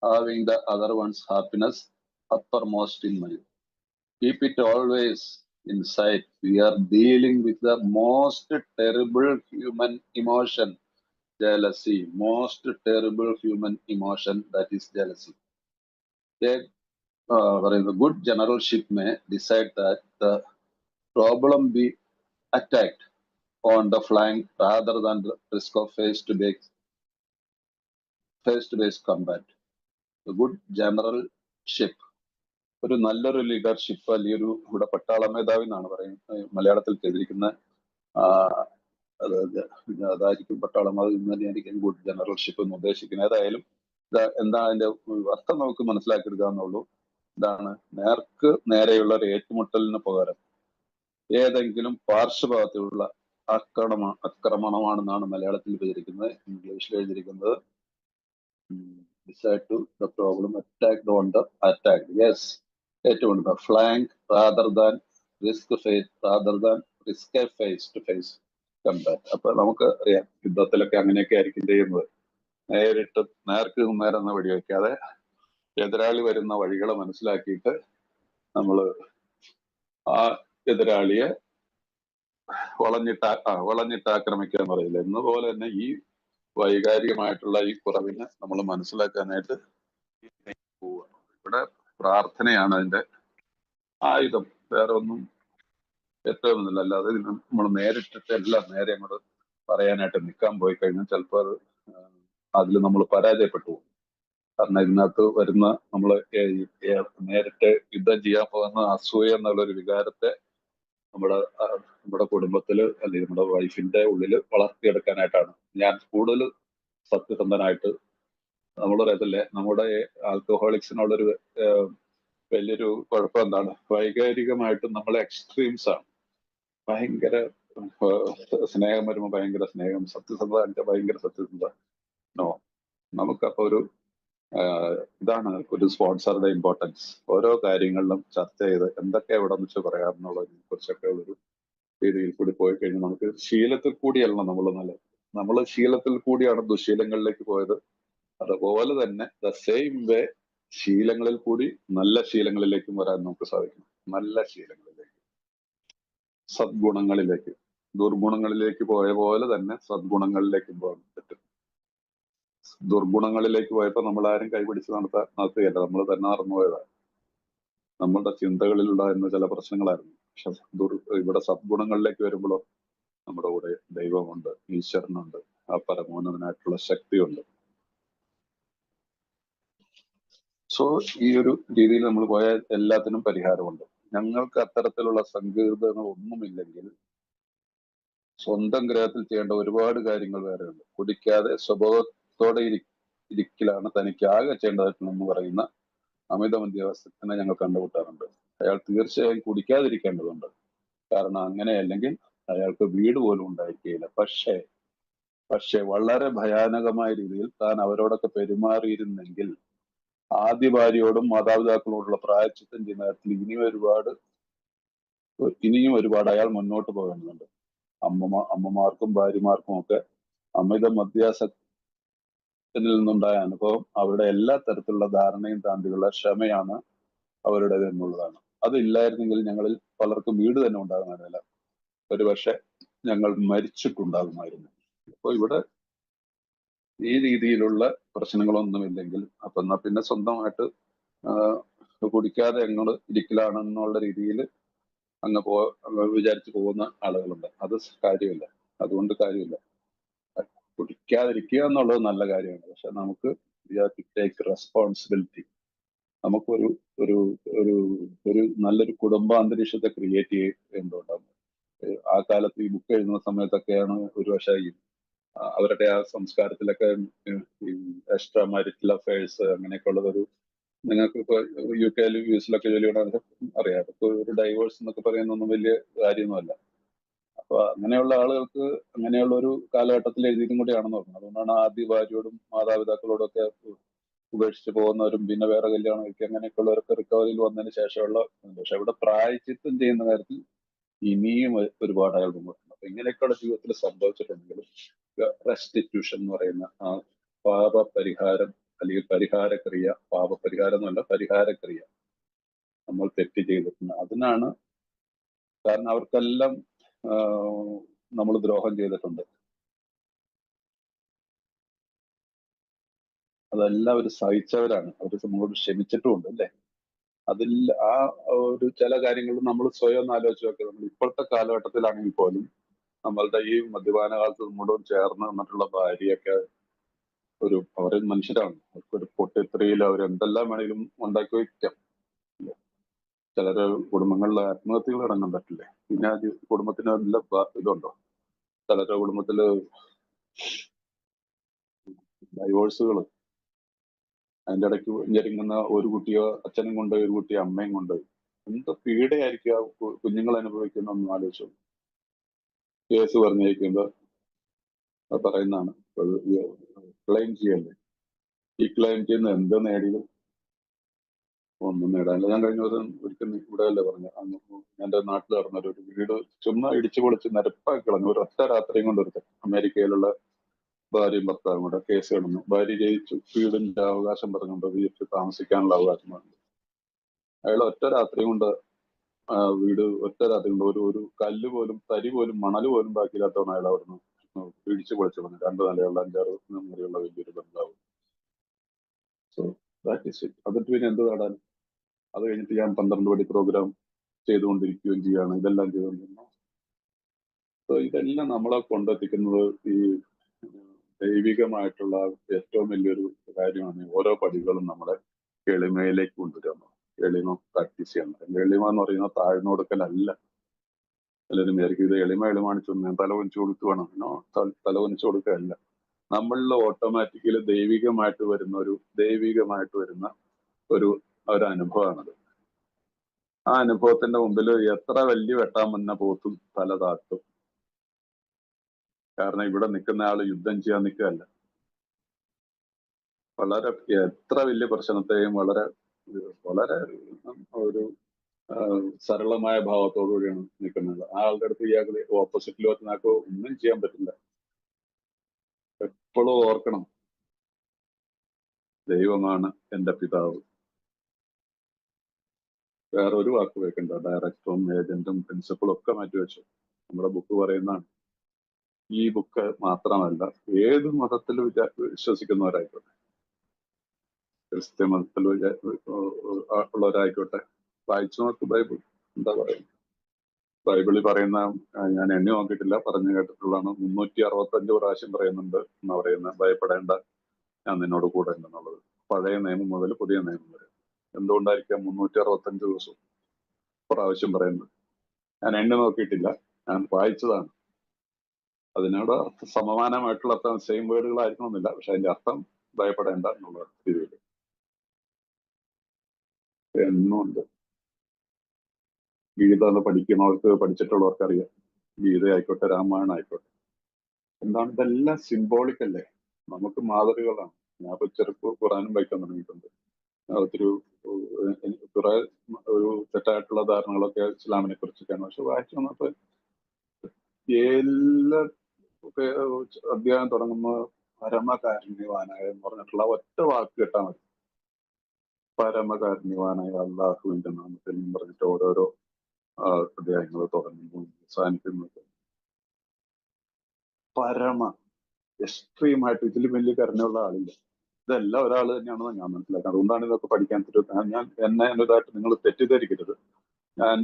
having the other one's happiness uppermost in mind. Keep it always in sight. We are dealing with the most terrible human emotion, jealousy. Most terrible human emotion, that is jealousy. A good generalship may decide that the problem be attacked on the flank rather than the risk of face-to-face combat. A good generalship, ഒരു നല്ലൊരു leadership, അല്ലെങ്കിൽ ഇവിടെ പട്ടാള മേധാവി എന്നാണ് പറയുന്നത് മലയാളത്തിൽ ചെയ്തിരിക്കുന്ന, അതായിരിക്കും പട്ടാള മേധാവി തന്നെയായിരിക്കും ഗുഡ് ജനറൽഷിപ്പ് എന്ന് ഉദ്ദേശിക്കുന്നത്. ഏതായാലും എന്താ അതിന്റെ അർത്ഥം നമുക്ക് മനസ്സിലാക്കിയെടുക്കാവുന്നുള്ളൂ. ഇതാണ്, നേർക്ക് നേരെയുള്ള ഒരു ഏറ്റുമുട്ടലിന് പകരം ഏതെങ്കിലും പാർശ്വഭാഗത്തിലുള്ള ആക്രമണമാണെന്നാണ് മലയാളത്തിൽ എഴുതിയിരിക്കുന്നത്. ഇംഗ്ലീഷിൽ എഴുതിയിരിക്കുന്നത് decide to the problem attacked on the attacked. Yes, ഏറ്റുമുട്ടുക. Flank rather than risk a face to face combat. അപ്പൊ നമുക്ക് അറിയാം, യുദ്ധത്തിലൊക്കെ അങ്ങനെയൊക്കെ ആയിരിക്കും ചെയ്യുന്നത്. നേരിട്ട് നേർക്ക് നേരെ വെടിവെക്കാതെ എതിരാളി വരുന്ന വഴികളെ മനസ്സിലാക്കിയിട്ട് നമ്മള് ആ എതിരാളിയെ വളഞ്ഞിട്ട് ആക്രമിക്കുക എന്ന് പറയില്ല. എന്നപോലെ തന്നെ ഈ വൈകാരികമായിട്ടുള്ള ഈ കുറവിനെ നമ്മൾ മനസ്സിലാക്കാനായിട്ട് പോവുക. ഇവിടെ പ്രാർത്ഥനയാണ് അതിന്റെ ആയുധം, വേറെ ഒന്നും ഏറ്റവുമൊന്നുമില്ല. അല്ലാതെ നമ്മൾ നേരിട്ടിട്ട് എല്ലാം നേരെ അങ്ങോട്ട് പറയാനായിട്ട് നിൽക്കാൻ പോയി കഴിഞ്ഞാൽ ചിലപ്പോൾ അതിൽ നമ്മൾ പരാജയപ്പെട്ടു പോകും. കാരണം ഇതിനകത്ത് വരുന്ന നമ്മൾ നേരിട്ട് യുദ്ധം ചെയ്യാൻ പോകുന്ന അസൂയ എന്നുള്ളൊരു വികാരത്തെ നമ്മുടെ കുടുംബത്തില് അല്ലെങ്കിൽ നമ്മുടെ വൈഫിന്റെ ഉള്ളില് വളർത്തിയെടുക്കാനായിട്ടാണ്. ഞാൻ കൂടുതൽ സത്യസന്ധനായിട്ട്, നമ്മൾ പറയത്തില്ലേ, നമ്മുടെ ആൽക്കഹോളിക്സിനുള്ളൊരു വലിയൊരു കുഴപ്പം എന്താണ്, വൈകാരികമായിട്ട് നമ്മളെ എക്സ്ട്രീംസ് ആണ്. ഭയങ്കര സ്നേഹം വരുമ്പോൾ ഭയങ്കര സ്നേഹം, സത്യസന്ധത ഭയങ്കര സത്യസന്ധത. നോ, നമുക്കപ്പോ ഒരു ഇതാണ് ഒരു സ്പോൺസറുടെ ഇമ്പോർട്ടൻസ്. ഓരോ കാര്യങ്ങളിലും ചർച്ച ചെയ്ത് എന്തൊക്കെ എവിടെ വെച്ച് പറയാമെന്നുള്ളതിനെ കുറിച്ചൊക്കെ ഒരു രീതിയിൽ കൂടി പോയി കഴിഞ്ഞാൽ നമുക്ക് ശീലത്തിൽ കൂടിയല്ല നമ്മൾ ശീലത്തിൽ കൂടിയാണ് ദുശീലങ്ങളിലേക്ക് പോയത്. അതുപോലെ തന്നെ ദ സെയിം വേ ശീലങ്ങളിൽ കൂടി നല്ല ശീലങ്ങളിലേക്കും വരാൻ നമുക്ക് സാധിക്കും. നല്ല ശീലങ്ങളിലേക്ക്, സദ്ഗുണങ്ങളിലേക്ക്. ദുർഗുണങ്ങളിലേക്ക് പോയ പോലെ തന്നെ സദ്ഗുണങ്ങളിലേക്കും പോകാൻ പറ്റും. ദുർഗുണങ്ങളിലേക്ക് പോയപ്പോൾ നമ്മൾ ആരും കൈപിടിച്ച് നടത്തുകയല്ല, നമ്മൾ തന്നെ നടന്നു പോയതാണ്. നമ്മളുടെ ചിന്തകളിലുണ്ടായിരുന്ന ചില പ്രശ്നങ്ങളായിരുന്നു. പക്ഷെ ഇവിടെ സദ്ഗുണങ്ങളിലേക്ക് വരുമ്പോഴോ നമ്മുടെ കൂടെ ദൈവമുണ്ട്, ഈശ്വരനുണ്ട്, ആ പരമോന്നതനായിട്ടുള്ള ശക്തിയുണ്ട്. സോ ഈ ഒരു രീതിയിൽ നമ്മൾ പോയാൽ എല്ലാത്തിനും പരിഹാരമുണ്ട്. ഞങ്ങൾക്ക് അത്തരത്തിലുള്ള സങ്കീർണതകൾ ഒന്നുമില്ലെങ്കിൽ സ്വന്തം ഗ്രഹത്തിൽ ചെയ്യേണ്ട ഒരുപാട് കാര്യങ്ങൾ വേറെയുണ്ട്. കുടിക്കാതെ സ്വഭാവത്തോടെ ഇരിക്കലാണ് തനിക്ക് ആകെ ചെയ്യേണ്ടതെന്ന് പറയുന്ന അമിത മദ്യാസക്തനെ ഞങ്ങൾ കണ്ടുമുട്ടാറുണ്ട്. അയാൾ തീർച്ചയായും കുടിക്കാതിരിക്കേണ്ടതുണ്ട്. കാരണം അങ്ങനെയല്ലെങ്കിൽ അയാൾക്ക് വീട് പോലും ഉണ്ടായിരിക്കുകയില്ല. പക്ഷേ വളരെ ഭയാനകമായ രീതിയിൽ താൻ അവരോടൊക്കെ പെരുമാറിയിരുന്നെങ്കിൽ ആദ്യ ഭാര്യയോടും മാതാപിതാക്കളോടുള്ള പ്രായശ്ചിത്തം ചെയ്യുന്ന കാര്യത്തിൽ ഇനിയും ഒരുപാട് അയാൾ മുന്നോട്ട് പോകേണ്ടതുണ്ട്. അമ്മമാർക്കും ഭാര്യമാർക്കും ഒക്കെ അമിത മദ്യാസക്തനിൽ നിന്നുണ്ടായ അനുഭവം അവരുടെ എല്ലാ തരത്തിലുള്ള ധാരണയും താണ്ടിയുള്ള ക്ഷമയാണ് അവരുടേത് എന്നുള്ളതാണ്. അതില്ലായിരുന്നെങ്കിൽ ഞങ്ങളിൽ പലർക്കും വീട് തന്നെ ഉണ്ടാകുമായിരുന്നില്ല. ഒരുപക്ഷെ ഞങ്ങൾ മരിച്ചിട്ടുണ്ടാകുമായിരുന്നു. അപ്പൊ ഇവിടെ ഈ രീതിയിലുള്ള പ്രശ്നങ്ങളൊന്നുമില്ലെങ്കിൽ അപ്പൊ എന്നാ പിന്നെ സ്വന്തമായിട്ട് കുടിക്കാതെ ഞങ്ങൾ ഇരിക്കലാണെന്നുള്ള രീതിയിൽ അങ്ങ് വിചാരിച്ചു പോകുന്ന ആളുകളുണ്ട്. അത് കാര്യമില്ല. അതുകൊണ്ട് കാര്യമില്ല. കുടിക്കാതിരിക്കുക എന്നുള്ളത് നല്ല കാര്യമാണ്. പക്ഷെ നമുക്ക് ടേക്ക് റെസ്പോൺസിബിലിറ്റി. നമുക്കൊരു ഒരു ഒരു ഒരു നല്ലൊരു കുടുംബാന്തരീക്ഷത്തെ ക്രിയേറ്റ് ചെയ്യേണ്ടതുണ്ടാകും. ആ കാലത്ത് ഈ ബുക്ക് എഴുതുന്ന സമയത്തൊക്കെയാണ് ഒരുപക്ഷെ അവരുടെ ആ സംസ്കാരത്തിലൊക്കെ എക്സ്ട്രാ മാരിറ്റൽ അഫയേഴ്സ് അങ്ങനെയൊക്കെ ഉള്ളതൊരു നിങ്ങൾക്ക് ഇപ്പൊ യു കെയിലും യു എസിലൊക്കെ ജോലിയോടെ അറിയാം. അതൊക്കെ ഒരു ഡൈവേഴ്സ് എന്നൊക്കെ പറയുന്നൊന്നും വലിയ കാര്യമൊന്നുമല്ല. അപ്പൊ അങ്ങനെയുള്ള ആളുകൾക്ക് അങ്ങനെയുള്ള ഒരു കാലഘട്ടത്തിൽ എഴുതിയതും കൂടിയാണെന്ന് പറഞ്ഞു. അതുകൊണ്ടാണ് ആദ്യ ഭാര്യയോടും മാതാപിതാക്കളോടും ഒക്കെ ഉപേക്ഷിച്ച് പോകുന്നവരും പിന്നെ വേറെ കല്യാണം കഴിക്കുക അങ്ങനെയൊക്കെ ഉള്ളവരൊക്കെ റിക്കവറിയിൽ വന്നതിന് ശേഷമുള്ള. പക്ഷെ ഇവിടെ പ്രായശ്ചിത്തം ചെയ്യുന്ന കാര്യത്തിൽ ഇനിയും ഒരുപാട് അയാൾ മുമ്പോട്ടുണ്ട്. അപ്പൊ ഇങ്ങനെയൊക്കെയുള്ള ജീവിതത്തിൽ സംഭവിച്ചിട്ടുണ്ടെങ്കിലും റെസ്റ്റിറ്റ്യൂഷൻ എന്ന് പറയുന്ന ആ പാപപരിഹാരം അല്ലെങ്കിൽ പരിഹാരക്രിയ, പാപപരിഹാരം എന്നല്ല പരിഹാരക്രിയ നമ്മൾ തെറ്റ് ചെയ്തിട്ടുണ്ട്. അതിനാണ് കാരണം അവർക്കെല്ലാം നമ്മൾ ദ്രോഹം ചെയ്തിട്ടുണ്ട്. അതെല്ലാം അവർ സഹിച്ചവരാണ്. അവർ നമ്മളോട് ക്ഷമിച്ചിട്ടുമുണ്ട് അല്ലേ? അതിൽ ആ ഒരു ചില കാര്യങ്ങൾ നമ്മൾ സ്വയം ഒന്ന് ആലോചിച്ച് നോക്കുക. നമ്മൾ ഇപ്പോഴത്തെ കാലഘട്ടത്തിലാണെങ്കിൽ പോലും നമ്മളുടെ ഈ മദ്യപാന കാലത്ത് നമ്മളോട് ചേർന്ന് വന്നിട്ടുള്ള ഭാര്യയൊക്കെ അവർ മനുഷ്യരാണ്. അവർക്കൊരു പൊട്ടിത്തെറിയിൽ അവർ എന്തെല്ലാം വേണമെങ്കിലും ഉണ്ടാക്കി വയ്ക്കാം. ചിലര് കുടുംബങ്ങളിലെ ആത്മഹത്യകൾ അടങ്ങാൻ പറ്റില്ലേ? പിന്നെ കുടുംബത്തിന് നല്ല ഇതുണ്ടോ? ചിലരുടെ കുടുംബത്തില് ഡൈവോഴ്സുകൾ അതിന്റെ ഇടയ്ക്ക് ഞെരുങ്ങുന്ന ഒരു കുട്ടിയോ അച്ഛനും കൊണ്ടുപോയി ഒരു കുട്ടിയോ അമ്മയും കൊണ്ടുപോയി എന്ത് പീഡയായിരിക്കും ആ കുഞ്ഞുങ്ങൾ അനുഭവിക്കുന്ന ഒന്ന് ആലോചിച്ചു. കേസ് പറഞ്ഞിരിക്കുമ്പോൾ പറയുന്നതാണ് ക്ലെയിം ചെയ്യല്ലേ. ഈ ക്ലെയിം ചെയ്യുന്ന എന്ത് നേടിയത്? ഒന്നും നേടാനില്ല. ഞാൻ കഴിഞ്ഞ ദിവസം ഒരിക്കലും ഇവിടെ അല്ലേ പറഞ്ഞു, എന്റെ നാട്ടിൽ നടന്നൊരു വീട് ചുമ്മാ ഇടിച്ചു പൊളിച്ച് നിരപ്പാക്കി കളഞ്ഞു. ഒരു ഒറ്റ രാത്രിയും കൊണ്ട് ഒരുത്തൻ അമേരിക്കയിലുള്ള ഭാര്യയും ഭർത്താവും കൂടെ കേസ് കിടന്നു. ഭാര്യ ജയിച്ചു. വീടിന്റെ അവകാശം പറഞ്ഞുകൊണ്ട് വീട്ടിൽ താമസിക്കാനുള്ള അവകാശം പറഞ്ഞു. അയാൾ ഒറ്റ രാത്രി കൊണ്ട് വീട് ഒറ്റ രാത്രി കൊണ്ട് ഒരു കല്ല് പോലും തരി പോലും മണൽ പോലും ബാക്കിയില്ലാത്തവണ് അയാൾ അവിടുന്ന് ഇടിച്ചു പൊളിച്ചു പറഞ്ഞു. 2 നിലയുള്ള 5-6 മുറിയുള്ള വലിയൊരു ബംഗ്ലാവ്. So that is it. അതിട്ട് പിന്നെ എന്ത് നേടാൻ? അത് കഴിഞ്ഞിട്ട് ഞാൻ 12 പടി പ്രോഗ്രാം ചെയ്തുകൊണ്ടിരിക്കുകയും ചെയ്യാണ്. ഇതെല്ലാം ചെയ്തുകൊണ്ടിരുന്നു. സോ ഇതെല്ലാം നമ്മളെ കൊണ്ടെത്തിക്കുന്നത് ഈ ദൈവികമായിട്ടുള്ള ഏറ്റവും വലിയൊരു കാര്യമാണ്. ഓരോ പടികളും നമ്മളെ എളിമയിലേക്ക് കൊണ്ടുവരാൻ. എളിമ പ്രാക്ടീസ് ചെയ്യണം. എളിമ എന്ന് പറയുന്നത് താഴ്ന്നു കൊടുക്കലല്ല. എല്ലാവരും വിചാരിക്കും ഇത് എളിമാണിച്ചു ഞാൻ തല ഒനിച്ചു കൊടുക്കുകയാണ്. തല ഒനിച്ചു കൊടുക്കുകയല്ല. നമ്മളിൽ ഓട്ടോമാറ്റിക്കലി ദൈവികമായിട്ട് വരുന്ന ഒരു അനുഭവമാണത്. ആ അനുഭവത്തിന്റെ മുമ്പിൽ എത്ര വലിയ വെട്ടാൻ വന്ന പോത്തും തല താഴ്ത്തും. കാരണം ഇവിടെ നിൽക്കുന്ന ആള് യുദ്ധം ചെയ്യാൻ നിൽക്കുകയല്ല. വളരെ എത്ര വലിയ പ്രശ്നത്തെയും വളരെ ഒരു സരളമായ ഭാവത്തോടുകൂടിയാണ് നിൽക്കുന്നത്. ആ ആളുടെ അടുത്ത് ഇയാൾക്ക് ഓപ്പോസിറ്റിൽ വെച്ചാക്കോ ഒന്നും ചെയ്യാൻ പറ്റില്ല. എപ്പോഴും ഓർക്കണം, ദൈവമാണ് എന്റെ പിതാവ്. വേറെ ഒരു വാക്ക് വെക്കണ്ട. ഡയറക്ടറും ഏജന്റും പ്രിൻസിപ്പളും ഒക്കെ മാറ്റിവെച്ചു. നമ്മുടെ ബുക്ക് പറയുന്നതാണ്. ഈ ബുക്ക് മാത്രമല്ല, ഏത് മതത്തിൽ വിശ്വസിക്കുന്നവരായിക്കോട്ടെ, ക്രിസ്ത്യ മതത്തിൽ ഉള്ളവരായിക്കോട്ടെ, വായിച്ചു നോക്ക് ബൈബിൾ. എന്താ പറയുക, ബൈബിളിൽ പറയുന്ന ഞാൻ എണ്ണി നോക്കിയിട്ടില്ല, പറഞ്ഞു കേട്ടിട്ടുള്ളതാണ്. 365 പ്രാവശ്യം പറയുന്നുണ്ട് എന്നാ പറയുന്നത്, ഭയപ്പെടേണ്ട, ഞാൻ നിന്നോട് കൂടെ ഉണ്ടെന്നുള്ളത്. പഴയ നിയമം മുതൽ പുതിയ നിയമം വരെ. എന്തുകൊണ്ടായിരിക്കാം 365 ദിവസം പ്രാവശ്യം പറയുന്നത്? ഞാൻ എണ്ണി നോക്കിയിട്ടില്ല, ഞാൻ വായിച്ചതാണ്. അതിനോട് സമാനമായിട്ടുള്ള സെയിം വേർഡുകളായിരിക്കണമെന്നില്ല, പക്ഷെ അതിന്റെ അർത്ഥം ഭയപ്പെടേണ്ട എന്നുള്ള രീതിയിൽ എന്നുണ്ട്. ഗീത പഠിക്കുന്നവർക്ക്, പഠിച്ചിട്ടുള്ളവർക്ക് അറിയാം. ഗീത ആയിക്കോട്ടെ, രാമായണം ആയിക്കോട്ടെ, എന്താണ് ഇതെല്ലാം സിംബോളിക് അല്ലേ, നമുക്ക് മാതൃകകളാണ്. ഞാൻ ഇപ്പൊ ചെറുപ്പം ഖുറാനും വായിക്കാൻ തുടങ്ങിയിട്ടുണ്ട്. ഒത്തിരി കുറെ ഒരു തെറ്റായിട്ടുള്ള ധാരണകളൊക്കെ ഇസ്ലാമിനെ കുറിച്ചൊക്കെയാണ്. പക്ഷെ വായിച്ചു വന്നപ്പോ എല്ലാ അധ്യായം തുടങ്ങുന്ന പരമകാരുണ്യവാനായ എന്ന് പറഞ്ഞിട്ടുള്ള ഒറ്റ വാക്ക് കേട്ടാൽ മതി. പരമകാരുണ്യവാനായ അള്ളാഹുവിന്റെ നാമത്തിൽ എന്ന് പറഞ്ഞിട്ട് ഓരോരോ അധ്യായങ്ങൾ തുടങ്ങുന്നു, അവസാനിക്കുന്നത് പരമ എക്സ്ട്രീമായിട്ട്. ഇതിൽ വലിയ കരുണയുള്ള ആളില്ല. ഇതെല്ലാം ഒരാൾ തന്നെയാണെന്ന് ഞാൻ മനസ്സിലാക്കുന്നത്. അതുകൊണ്ടാണ് ഇതൊക്കെ പഠിക്കാൻ ഞാൻ എന്നതായിട്ട് നിങ്ങൾ തെറ്റിദ്ധരിക്കരുത്. ഞാൻ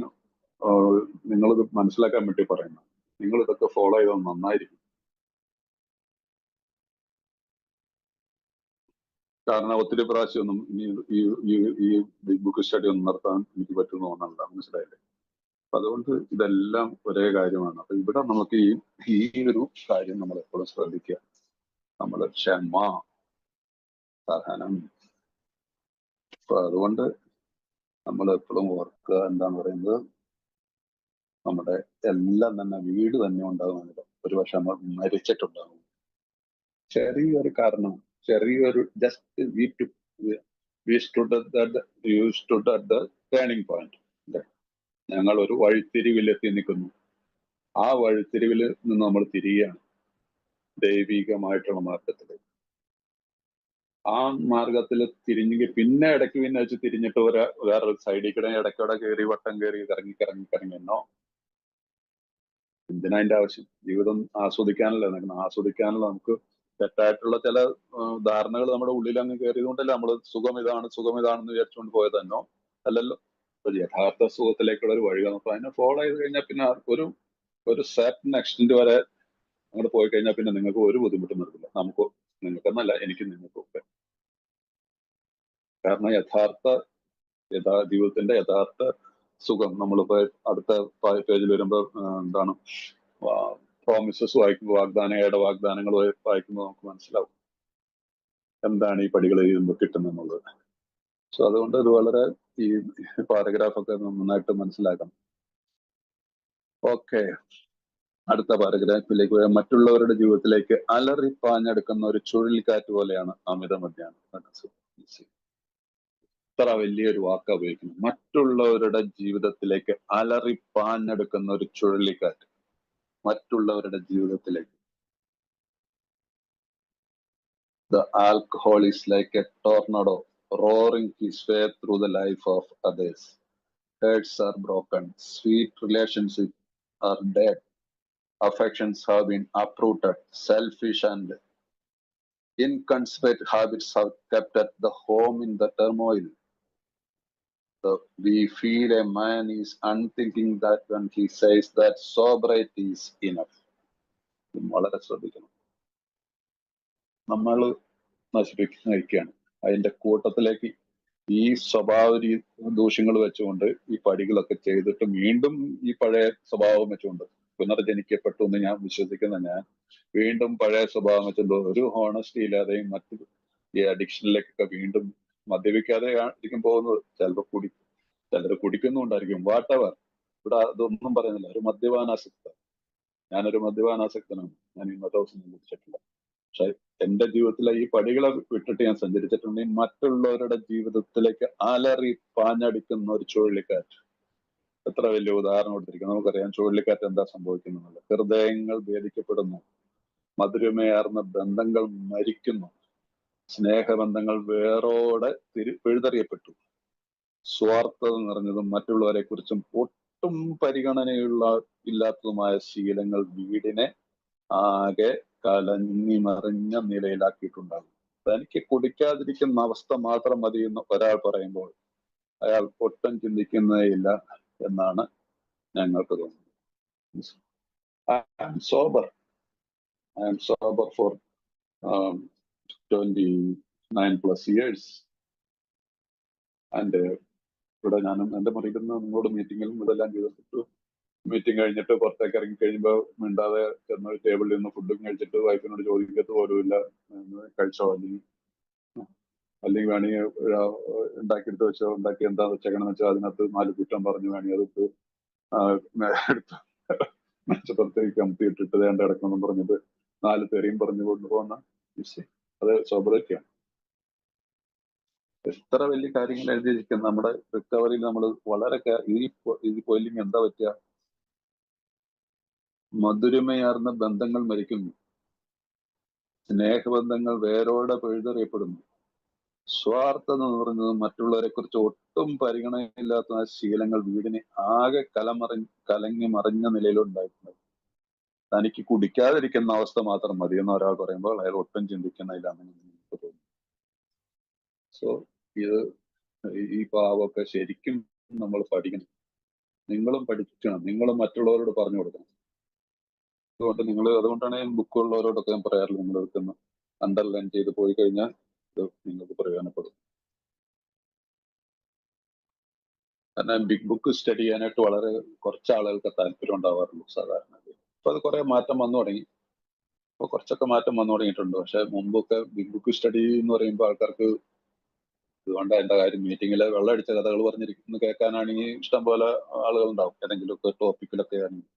നിങ്ങളിത് മനസ്സിലാക്കാൻ വേണ്ടി പറയുന്നത്. നിങ്ങൾ ഇതൊക്കെ ഫോളോ ചെയ്താൽ നന്നായിരിക്കും. കാരണം ഒത്തിരി പ്രാവശ്യമൊന്നും ഈ ബിഗ് ബുക്ക് സ്റ്റഡി ഒന്നും നടത്താൻ എനിക്ക് പറ്റുമെന്ന് തോന്നണ്ട, മനസ്സിലായില്ലേ? അപ്പൊ അതുകൊണ്ട് ഇതെല്ലാം ഒരേ കാര്യമാണ്. അപ്പൊ ഇവിടെ നമുക്ക് ഈ ഒരു കാര്യം നമ്മൾ എപ്പോഴും ശ്രദ്ധിക്കുക. നമ്മൾ ക്ഷമ, സഹനം. അപ്പൊ അതുകൊണ്ട് നമ്മൾ എപ്പോഴും ഓർക്കുക, എന്താന്ന് പറയുന്നത്, നമ്മുടെ എല്ലാം തന്നെ വീട് തന്നെ ഉണ്ടാകുന്നില്ല. ഒരുപക്ഷെ നമ്മൾ മരിച്ചിട്ടുണ്ടാകും. ചെറിയൊരു കാരണം, ചെറിയൊരു just we stood at the turning point. ഞങ്ങൾ ഒരു വഴിത്തിരിവിൽ എത്തി നിൽക്കുന്നു. ആ വഴിത്തിരിവിൽ നിന്ന് നമ്മൾ തിരികെയാണ് ദൈവികമായിട്ടുള്ള മാർഗത്തിലേക്ക്. ആ മാർഗത്തിൽ തിരിഞ്ഞെങ്കിൽ പിന്നെ ഇടയ്ക്ക് പിന്നെ വെച്ച് തിരിഞ്ഞിട്ട് വേറൊരു സൈഡിൽ കൂടെ ഇടയ്ക്കൂടെ കയറി വട്ടം കയറി കറങ്ങി എന്നോ. എന്തിനാ അതിന്റെ ആവശ്യം? ജീവിതം ആസ്വദിക്കാനല്ലേ നിൽക്കണം. ആസ്വദിക്കാനുള്ള നമുക്ക് തെറ്റായിട്ടുള്ള ചില ധാരണകൾ നമ്മുടെ ഉള്ളിൽ അങ്ങ് കയറിയതുകൊണ്ടല്ലേ നമ്മൾ സുഖം ഇതാണെന്ന് വിചാരിച്ചുകൊണ്ട് പോയതെന്നോ അല്ലല്ലോ. ഒരു യഥാർത്ഥ സുഖത്തിലേക്കുള്ള ഒരു വഴി നമുക്ക് അതിനെ ഫോളോ ചെയ്ത് കഴിഞ്ഞാൽ പിന്നെ ഒരു സർട്ടൻ എക്സ്റ്റന്റ് വരെ അങ്ങോട്ട് പോയി കഴിഞ്ഞാൽ പിന്നെ നിങ്ങൾക്ക് ഒരു ബുദ്ധിമുട്ടും വരില്ല. നിങ്ങൾക്കെന്നല്ല, എനിക്ക് നിങ്ങൾക്കൊക്കെ. കാരണം ജീവിതത്തിന്റെ യഥാർത്ഥ സുഖം നമ്മളിപ്പോ അടുത്ത പേജിൽ വരുമ്പോ എന്താണ് പ്രോമിസസ് വായിക്കുമ്പോൾ, വാഗ്ദാനങ്ങൾ വായിക്കുമ്പോൾ നമുക്ക് മനസ്സിലാവും എന്താണ് ഈ പടികൾ എഴുതുമ്പോൾ കിട്ടുന്നെന്നുള്ളത്. സോ അതുകൊണ്ട് ഇത് വളരെ ഈ പാരഗ്രാഫൊക്കെ നന്നായിട്ട് മനസ്സിലാക്കണം. ഓക്കെ, അടുത്ത പാരഗ്രാഫിലേക്ക് പോയാൽ, മറ്റുള്ളവരുടെ ജീവിതത്തിലേക്ക് അലറിപ്പാഞ്ഞെടുക്കുന്ന ഒരു ചുഴലിക്കാറ്റ് പോലെയാണ് അമിത മദ്യപാനം. ഇത്ര വലിയൊരു വാക്ക ഉപയോഗിക്കുന്നു. മറ്റുള്ളവരുടെ ജീവിതത്തിലേക്ക് അലറിപ്പാഞ്ഞെടുക്കുന്ന ഒരു ചുഴലിക്കാറ്റ്. മറ്റുള്ളവരുടെ ജീവിതത്തിലേക്ക്. The alcohol is like a tornado roaring his way through the life of others. Hearts are broken, sweet relationships are dead, affections have been uprooted, selfish and inconsiderate habits have kept at the home in the turmoil. So we feel a man is unthinking that when he says that sobriety is enough. വളരെ ശ്രദ്ധിക്കണം. നമ്മൾ നശിപ്പിക്കുകയാണ്. അതിന്റെ കൂട്ടത്തിലേക്ക് ഈ സ്വഭാവ ദൂഷ്യങ്ങൾ വെച്ചുകൊണ്ട് ഈ പടികളൊക്കെ ചെയ്തിട്ട് വീണ്ടും ഈ പഴയ സ്വഭാവം വെച്ചുകൊണ്ട് പുനർജനിക്കപ്പെട്ടു എന്ന് ഞാൻ വിശ്വസിക്കുന്ന ഞാൻ വീണ്ടും പഴയ സ്വഭാവം വെച്ചുകൊണ്ട് ഒരു ഹോണസ്റ്റി ഇല്ലാതെയും മറ്റു ഈ അഡിക്ഷനിലേക്കൊക്കെ വീണ്ടും മദ്യപിക്കാതെ ആയിരിക്കും പോകുന്നത്. ചിലർ കുടിക്കുന്നുണ്ടായിരിക്കും, വാട്ടവർ. ഇവിടെ അതൊന്നും പറയുന്നില്ല. ഒരു മദ്യപാനാസക്ത, ഞാനൊരു മദ്യപാനാസക്തനാണ്. ഞാൻ ഇന്നത്തെ ദിവസം കുടിച്ചിട്ടില്ല. പക്ഷെ എന്റെ ജീവിതത്തിലെ ഈ പടികളെ വിട്ടിട്ട് ഞാൻ സഞ്ചരിച്ചിട്ടുണ്ടെങ്കിൽ മറ്റുള്ളവരുടെ ജീവിതത്തിലേക്ക് അലറി പാഞ്ഞടിക്കുന്ന ഒരു ചുഴലിക്കാറ്റ്. എത്ര വലിയ ഉദാഹരണം കൊടുത്തിരിക്കും. നമുക്കറിയാം ചുഴലിക്കാറ്റ് എന്താ സംഭവിക്കുന്നത്. ഹൃദയങ്ങൾ ഭേദിക്കപ്പെടുന്നു, മധുരമേർന്ന ബന്ധങ്ങൾ മരിക്കുന്നു, സ്നേഹബന്ധങ്ങൾ വേരോടെ പിഴുതെറിയപ്പെട്ടു, സ്വാർത്ഥത നിറഞ്ഞതും മറ്റുള്ളവരെ കുറിച്ചും ഒട്ടും ഇല്ലാത്തതുമായ ശീലങ്ങൾ വീടിനെ ആകെ കലങ്ങി മറിഞ്ഞ നിലയിലാക്കിയിട്ടുണ്ടാകും. തനിക്ക് കുടിക്കാതിരിക്കുന്ന അവസ്ഥ മാത്രം മതി എന്ന് ഒരാൾ പറയുമ്പോൾ അയാൾ ഒട്ടും ചിന്തിക്കുന്നേയില്ല എന്നാണ് ഞങ്ങൾക്ക് തോന്നുന്നത്. I am sober. I am sober for 29 plus years. And ഇവിടെ ഞാനും എൻ്റെ മുറിയിൽ നിന്ന് നിങ്ങളോട് മീറ്റിങ്ങിലും ഇതെല്ലാം ചെയ്തിട്ടു. മീറ്റിംഗ് കഴിഞ്ഞിട്ട് പുറത്തേക്ക് ഇറങ്ങി കഴിയുമ്പോൾ മിണ്ടാതെ ചെന്ന് ടേബിളിൽ നിന്ന് ഫുഡും കഴിച്ചിട്ട് വൈഫിനോട് ചോദിക്കത്ത് പോലുമില്ല കഴിച്ചോ, അല്ലെങ്കിൽ വേണമെങ്കിൽ ഉണ്ടാക്കിയെടുത്ത് വെച്ചോ, ഉണ്ടാക്കി എന്താ വെച്ചേക്കണെന്ന് വെച്ചാൽ അതിനകത്ത് 4 കുറ്റം പറഞ്ഞു വേണമെങ്കിൽ അതെടുത്ത് എടുത്ത് മെച്ചപ്പുറത്തേക്ക് കമ്പി ഇട്ടിട്ട് വേണ്ട കിടക്കണം പറഞ്ഞിട്ട് 4 തെറിയും പറഞ്ഞു കൊണ്ടുപോകുന്ന അത് സോബറിറ്റിയാണ്. എത്ര വലിയ കാര്യങ്ങൾ എഴുതിയിരിക്കും നമ്മുടെ റിക്കവറിയിൽ. നമ്മൾ വളരെ ഈ കൊല്ലിങ് എന്താ പറ്റുക? മധുരമയാർന്ന ബന്ധങ്ങൾ മരിക്കുന്നു, സ്നേഹബന്ധങ്ങൾ വേരോടെ പിഴുതെറിയപ്പെടുന്നു, സ്വാർത്ഥത എന്ന് പറയുന്നത് മറ്റുള്ളവരെ കുറിച്ച് ഒട്ടും പരിഗണനയില്ലാത്ത ശീലങ്ങൾ വീടിനെ ആകെ കലങ്ങി മറിഞ്ഞ നിലയിലുണ്ടായിട്ടുണ്ട്. തനിക്ക് കുടിക്കാതിരിക്കുന്ന അവസ്ഥ മാത്രം മതി എന്ന് ഒരാൾ പറയുമ്പോൾ അയാൾ ഒട്ടും ചിന്തിക്കുന്നില്ലാന്ന് എനിക്ക് തോന്നുന്നു. സോ ഇത് ഈ പാവമൊക്കെ ശരിക്കും നമ്മൾ പഠിക്കണം. നിങ്ങളും പഠിക്കണം, നിങ്ങളും മറ്റുള്ളവരോട് പറഞ്ഞു കൊടുക്കണം. അതുകൊണ്ടാണ് ഞാൻ ബുക്കുള്ളവരോടൊക്കെ ഞാൻ പറയാറില്ല, നിങ്ങൾ ഇതൊന്ന് അണ്ടർലൈൻ ചെയ്ത് പോയി കഴിഞ്ഞാൽ ഇത് നിങ്ങൾക്ക് പ്രയോജനപ്പെടും. കാരണം ബിഗ് ബുക്ക് സ്റ്റഡി ചെയ്യാനായിട്ട് വളരെ കുറച്ച് ആളുകൾക്ക് താല്പര്യം ഉണ്ടാവാറുള്ളൂ സാധാരണ. അപ്പൊ അത് കുറെ മാറ്റം വന്നു തുടങ്ങി. ഇപ്പൊ കുറച്ചൊക്കെ മാറ്റം വന്നു തുടങ്ങിയിട്ടുണ്ട്. പക്ഷെ മുമ്പൊക്കെ ബിഗ് ബുക്ക് സ്റ്റഡി എന്ന് പറയുമ്പോൾ ആൾക്കാർക്ക് ഇതുകൊണ്ട് എന്താ കാര്യം, മീറ്റിങ്ങില് വെള്ളമടിച്ച കഥകൾ പറഞ്ഞിരിക്കുന്നു കേൾക്കാനാണെങ്കിൽ ഇഷ്ടം പോലെ ആളുകൾ ഉണ്ടാവും. ഏതെങ്കിലുമൊക്കെ ടോപ്പിക്കിലൊക്കെ ആണെങ്കിൽ.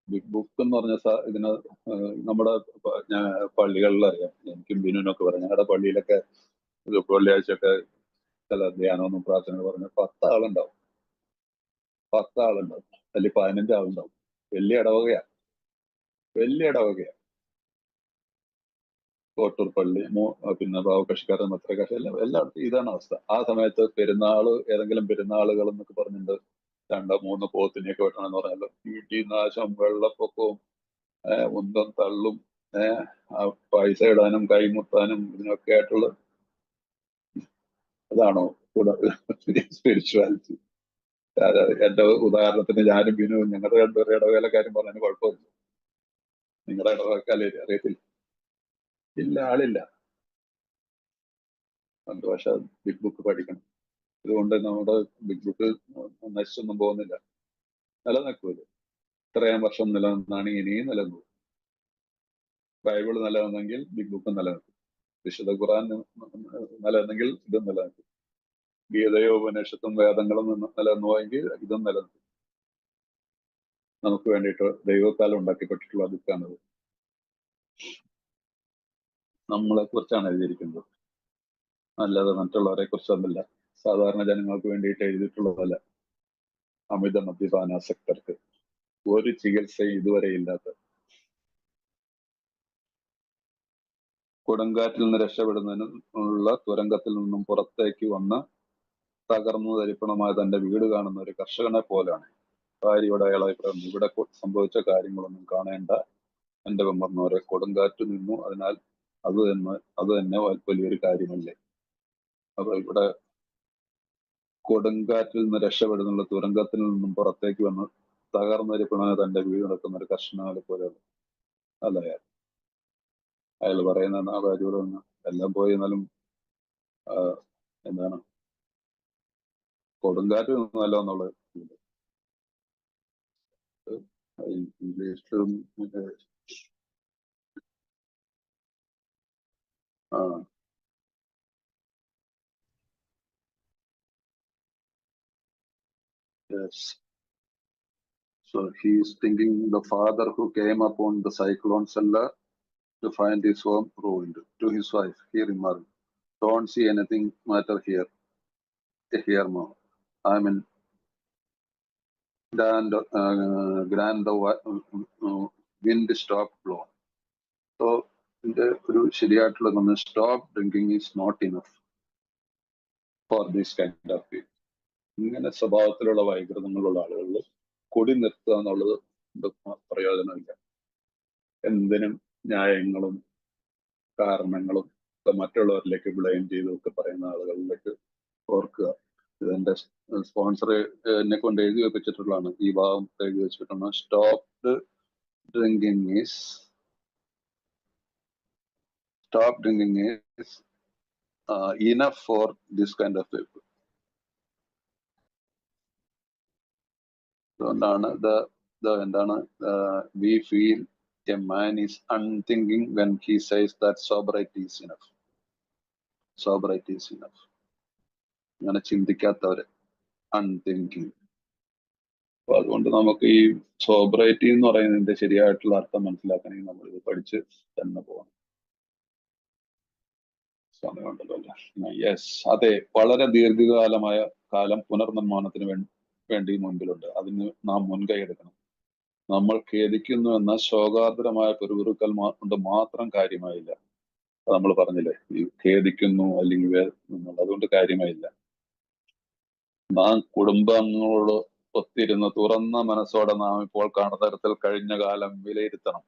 ബിഗ് ബുക്ക് എന്ന് പറഞ്ഞ ഇതിന് നമ്മുടെ പള്ളികളിൽ അറിയാം, എനിക്കും ബിനുവിനൊക്കെ പറയാം, ഞങ്ങളുടെ പള്ളിയിലൊക്കെ വെള്ളിയാഴ്ചയൊക്കെ ചില ധ്യാനമൊന്നും പ്രാർത്ഥന പറഞ്ഞ് 10 ആളുണ്ടാവും, 10 ആളുണ്ടാവും, അല്ലെങ്കിൽ 15 ആളുണ്ടാവും. വലിയ ഇടവകയാ. കോട്ടൂർ പള്ളി, പിന്നെ ബാവകക്ഷിക്കാരൻ, മത്രക്കാശ്, എല്ലായിടത്തും ഇതാണ് അവസ്ഥ. ആ സമയത്ത് ഏതെങ്കിലും പെരുന്നാളുകൾ എന്നൊക്കെ പറഞ്ഞിട്ട് 2-3 പോത്തിനെയൊക്കെ വെട്ടണമെന്ന് പറഞ്ഞാൽ വീട്ടിൽ നാശം, വെള്ളപ്പൊക്കവും ഉന്തം തള്ളും, പൈസ ഇടാനും കൈമുത്താനും ഇതിനൊക്കെ ആയിട്ടുള്ള അതാണോ സ്പിരിച്വാലിറ്റി? എന്റെ ഉദാഹരണത്തിന് ഞാനും ബിനുവും ഞങ്ങളുടെ 2 പേരുടെ ഇടവേല കാര്യം പറഞ്ഞതിന് കുഴപ്പമില്ല. നിങ്ങളുടെ ഇടവേക്കാലേ അറിയത്തില്ല, ഇല്ല, ആളില്ല. പക്ഷെ ബിഗ് ബുക്ക് പഠിക്കണം. ഇതുകൊണ്ട് നമ്മുടെ ബിഗ് ബുക്ക് നശിച്ചൊന്നും പോകുന്നില്ല, നിലനിൽക്കൂല. ഇത്രയും വർഷം നിലനിന്നാണ് ഇനിയും നിലനിൽക്കും. ബൈബിൾ നിലനിന്നെങ്കിൽ ബിഗ് ബുക്ക് നിലനിൽക്കും. വിശുദ്ധ ഖുർആൻ നിലനിന്നെങ്കിൽ ഇതും നിലനിൽക്കും. ഗീതയോ ഉപനിഷത്തും വേദങ്ങളും നിലനിന്നു പോയെങ്കിൽ ഇതും നിലനിൽക്കും. നമുക്ക് വേണ്ടിയിട്ട് ദൈവത്താൽ ഉണ്ടാക്കിപ്പെട്ടിട്ടുള്ള ബുക്കാണത്. നമ്മളെ കുറിച്ചാണ് എഴുതിയിരിക്കുന്നത്, അല്ലാതെ മറ്റുള്ളവരെ കുറിച്ചൊന്നുമില്ല. സാധാരണ ജനങ്ങൾക്ക് വേണ്ടിയിട്ട് എഴുതിയിട്ടുള്ളതല്ല. അമിത മദ്യപാനാസക്തർക്ക് ഒരു ചികിത്സയും ഇതുവരെ ഇല്ലാത്ത, കൊടുങ്കാറ്റിൽ നിന്ന് രക്ഷപ്പെടുന്നതിനുള്ള തുരങ്കത്തിൽ നിന്നും പുറത്തേക്ക് വന്ന് തകർന്നു തരിപ്പണമായ തന്റെ വീട് കാണുന്ന ഒരു കർഷകനെ പോലാണ് ഭാര്യയുടെ അയാളായിപ്പെടുന്നു. ഇവിടെ സംഭവിച്ച കാര്യങ്ങളൊന്നും കാണേണ്ട എന്റെ പറഞ്ഞവരെ, കൊടുങ്കാറ്റ് നിന്നു, അതിനാൽ അത് തന്നെ വലിയൊരു കാര്യമല്ലേ. അപ്പൊ ഇവിടെ കൊടുങ്കാറ്റിൽ നിന്ന് രക്ഷപ്പെടുന്നുള്ള തുരങ്കത്തിൽ നിന്നും പുറത്തേക്ക് വന്ന് തകർന്നരിപ്പണമായ തന്റെ വീട് നടക്കുന്ന ഒരു കർഷകനെ പോലെയാണ് അല്ല അയാൾ പറയുന്ന ആ ഭാര്യയോട് വന്ന് എല്ലാം പോയി എന്നാലും എന്താണ് കൊടുങ്കാറ്റ് നിന്നല്ലോ എന്നുള്ളത്. ഇംഗ്ലീഷിലും yes. So he is thinking the father who came upon the cyclone cellar to find his home ruined. To his wife, he remarked, "Don't see anything matter here. Here, mom. I mean, grand the wind stopped blowing." So, ഒരു ശരിയായിട്ടുള്ള stop drinking is not enough for this kind of people. ഇങ്ങനെ സ്വഭാവത്തിലുള്ള വൈകൃതങ്ങളുള്ള ആളുകളിൽ കൊടി നിർത്തുക എന്നുള്ളത് പ്രയോജനമില്ല. എന്തിനും ന്യായങ്ങളും കാരണങ്ങളും മറ്റുള്ളവരിലേക്ക് ബ്ലെയിം ചെയ്തൊക്കെ പറയുന്ന ആളുകളിലേക്ക് ഓർക്കുക, ഇതിന്റെ സ്പോൺസർ എന്നെ കൊണ്ട് എഴുതി വെപ്പിച്ചിട്ടുള്ളതാണ്. ഈ ഭാഗം എഴുതി വെച്ചിട്ടുണ്ട്. Stop drinking is enough for this kind of people. അതുകൊണ്ടാണ് എന്താണ് we feel a man is unthinking when he says that sobriety is enough. Sobriety is enough. അങ്ങനെ ചിന്തിക്കാത്തവര് അൺതിങ്കിങ്. അപ്പൊ അതുകൊണ്ട് നമുക്ക് ഈ സോബ്രൈറ്റി എന്ന് പറയുന്നതിന്റെ ശരിയായിട്ടുള്ള അർത്ഥം മനസ്സിലാക്കണമെങ്കിൽ നമ്മൾ ഇത് പഠിച്ച് തന്നെ പോകണം. സമയമുണ്ടല്ലോ. യെസ്, അതെ, വളരെ ദീർഘകാലമായ കാലം പുനർനിർമ്മാണത്തിന് വേണ്ടി മുൻപിലുണ്ട്. അതിന് നാം മുൻകൈ എടുക്കണം. നമ്മൾ ഖേദിക്കുന്നു എന്ന ശോകാർദ്രമായ പെരുവിറുക്കൽ കൊണ്ട് മാത്രം കാര്യമായില്ല. നമ്മൾ പറഞ്ഞില്ലേ, ഈ ഖേദിക്കുന്നു അല്ലെങ്കിൽ അതുകൊണ്ട് കാര്യമായില്ല. നാം കുടുംബാംഗങ്ങളോട് ഒത്തിരുന്ന് തുറന്ന മനസ്സോടെ നാം ഇപ്പോൾ കാണുന്ന തരത്തിൽ കഴിഞ്ഞ കാലം വിലയിരുത്തണം.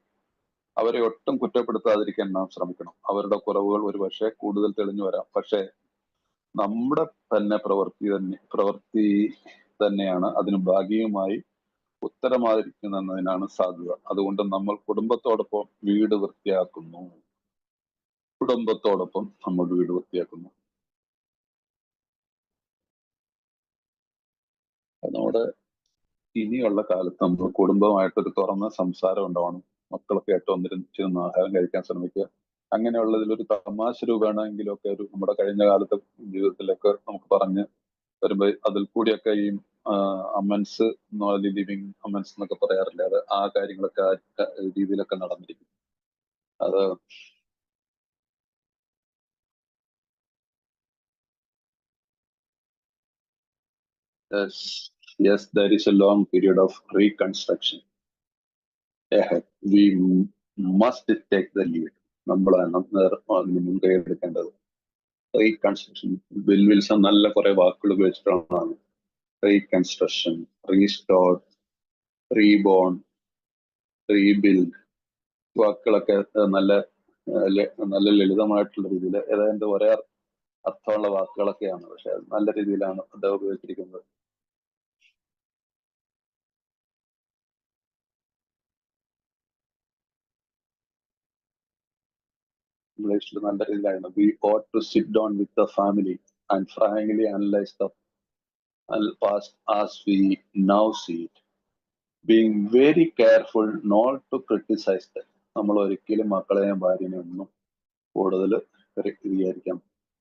അവരെ ഒട്ടും കുറ്റപ്പെടുത്താതിരിക്കാൻ നാം ശ്രമിക്കണം. അവരുടെ കുറവുകൾ ഒരുപക്ഷെ കൂടുതൽ തെളിഞ്ഞു വരാം. പക്ഷെ നമ്മുടെ തന്നെ പ്രവൃത്തി തന്നെയാണ് അതിന് ഭാഗികമായി ഉത്തരമായിരിക്കുന്നതിനാണ് സാധ്യത. അതുകൊണ്ട് നമ്മൾ കുടുംബത്തോടൊപ്പം വീട് വൃത്തിയാക്കുന്നു. നമ്മുടെ ഇനിയുള്ള കാലത്ത് നമ്മൾ കുടുംബമായിട്ടൊരു തുറന്ന സംസാരം ഉണ്ടാവണം. മക്കളൊക്കെ ആയിട്ട് ഒന്നിരുന്ന് ആഹാരം കഴിക്കാൻ ശ്രമിക്കുക. അങ്ങനെയുള്ളതിലൊരു തമാശ രൂപേണെങ്കിലൊക്കെ നമ്മുടെ കഴിഞ്ഞ കാലത്തെ ജീവിതത്തിലൊക്കെ നമുക്ക് പറഞ്ഞ് വരുമ്പോൾ അതിൽ കൂടിയൊക്കെ ഈ അമൻസ്, ലിവിങ് അമൻസ് എന്നൊക്കെ പറയാറില്ല, അത് ആ കാര്യങ്ങളൊക്കെ ആ രീതിയിലൊക്കെ നടന്നിരിക്കും. അത് yes, there is a long period of reconstruction ahead. We must take the lead. നമ്മളാണ് മുൻകൈ എടുക്കേണ്ടത്. റീകൺസ്ട്രക്ഷൻ, ബിൽ വിൽസൺ നല്ല കുറെ വാക്കുകൾ ഉപയോഗിച്ചിട്ടുള്ളതാണ്. റീകൺസ്ട്രക്ഷൻ, റീസ്റ്റോർ, റീബോൺ, റീബിൽഡ്, വാക്കുകളൊക്കെ നല്ല ലളിതമായിട്ടുള്ള രീതിയിൽ ഏതാണ്ട് ഒരേ അർത്ഥമുള്ള വാക്കുകളൊക്കെയാണ്. പക്ഷെ നല്ല രീതിയിലാണ് അദ്ദേഹം ഉപയോഗിച്ചിരിക്കുന്നത്. ഇംഗ്ലീഷിൽ നല്ല രീതിയിലാണ്. We ought to sit down with the family and frankly analyze the past as we now see it. Being very careful not to criticize them. നമ്മൾ ഒരിക്കലും മക്കളെയും ഭാര്യനെയും ഒന്നും കൂടുതൽ വിചാരിക്കാൻ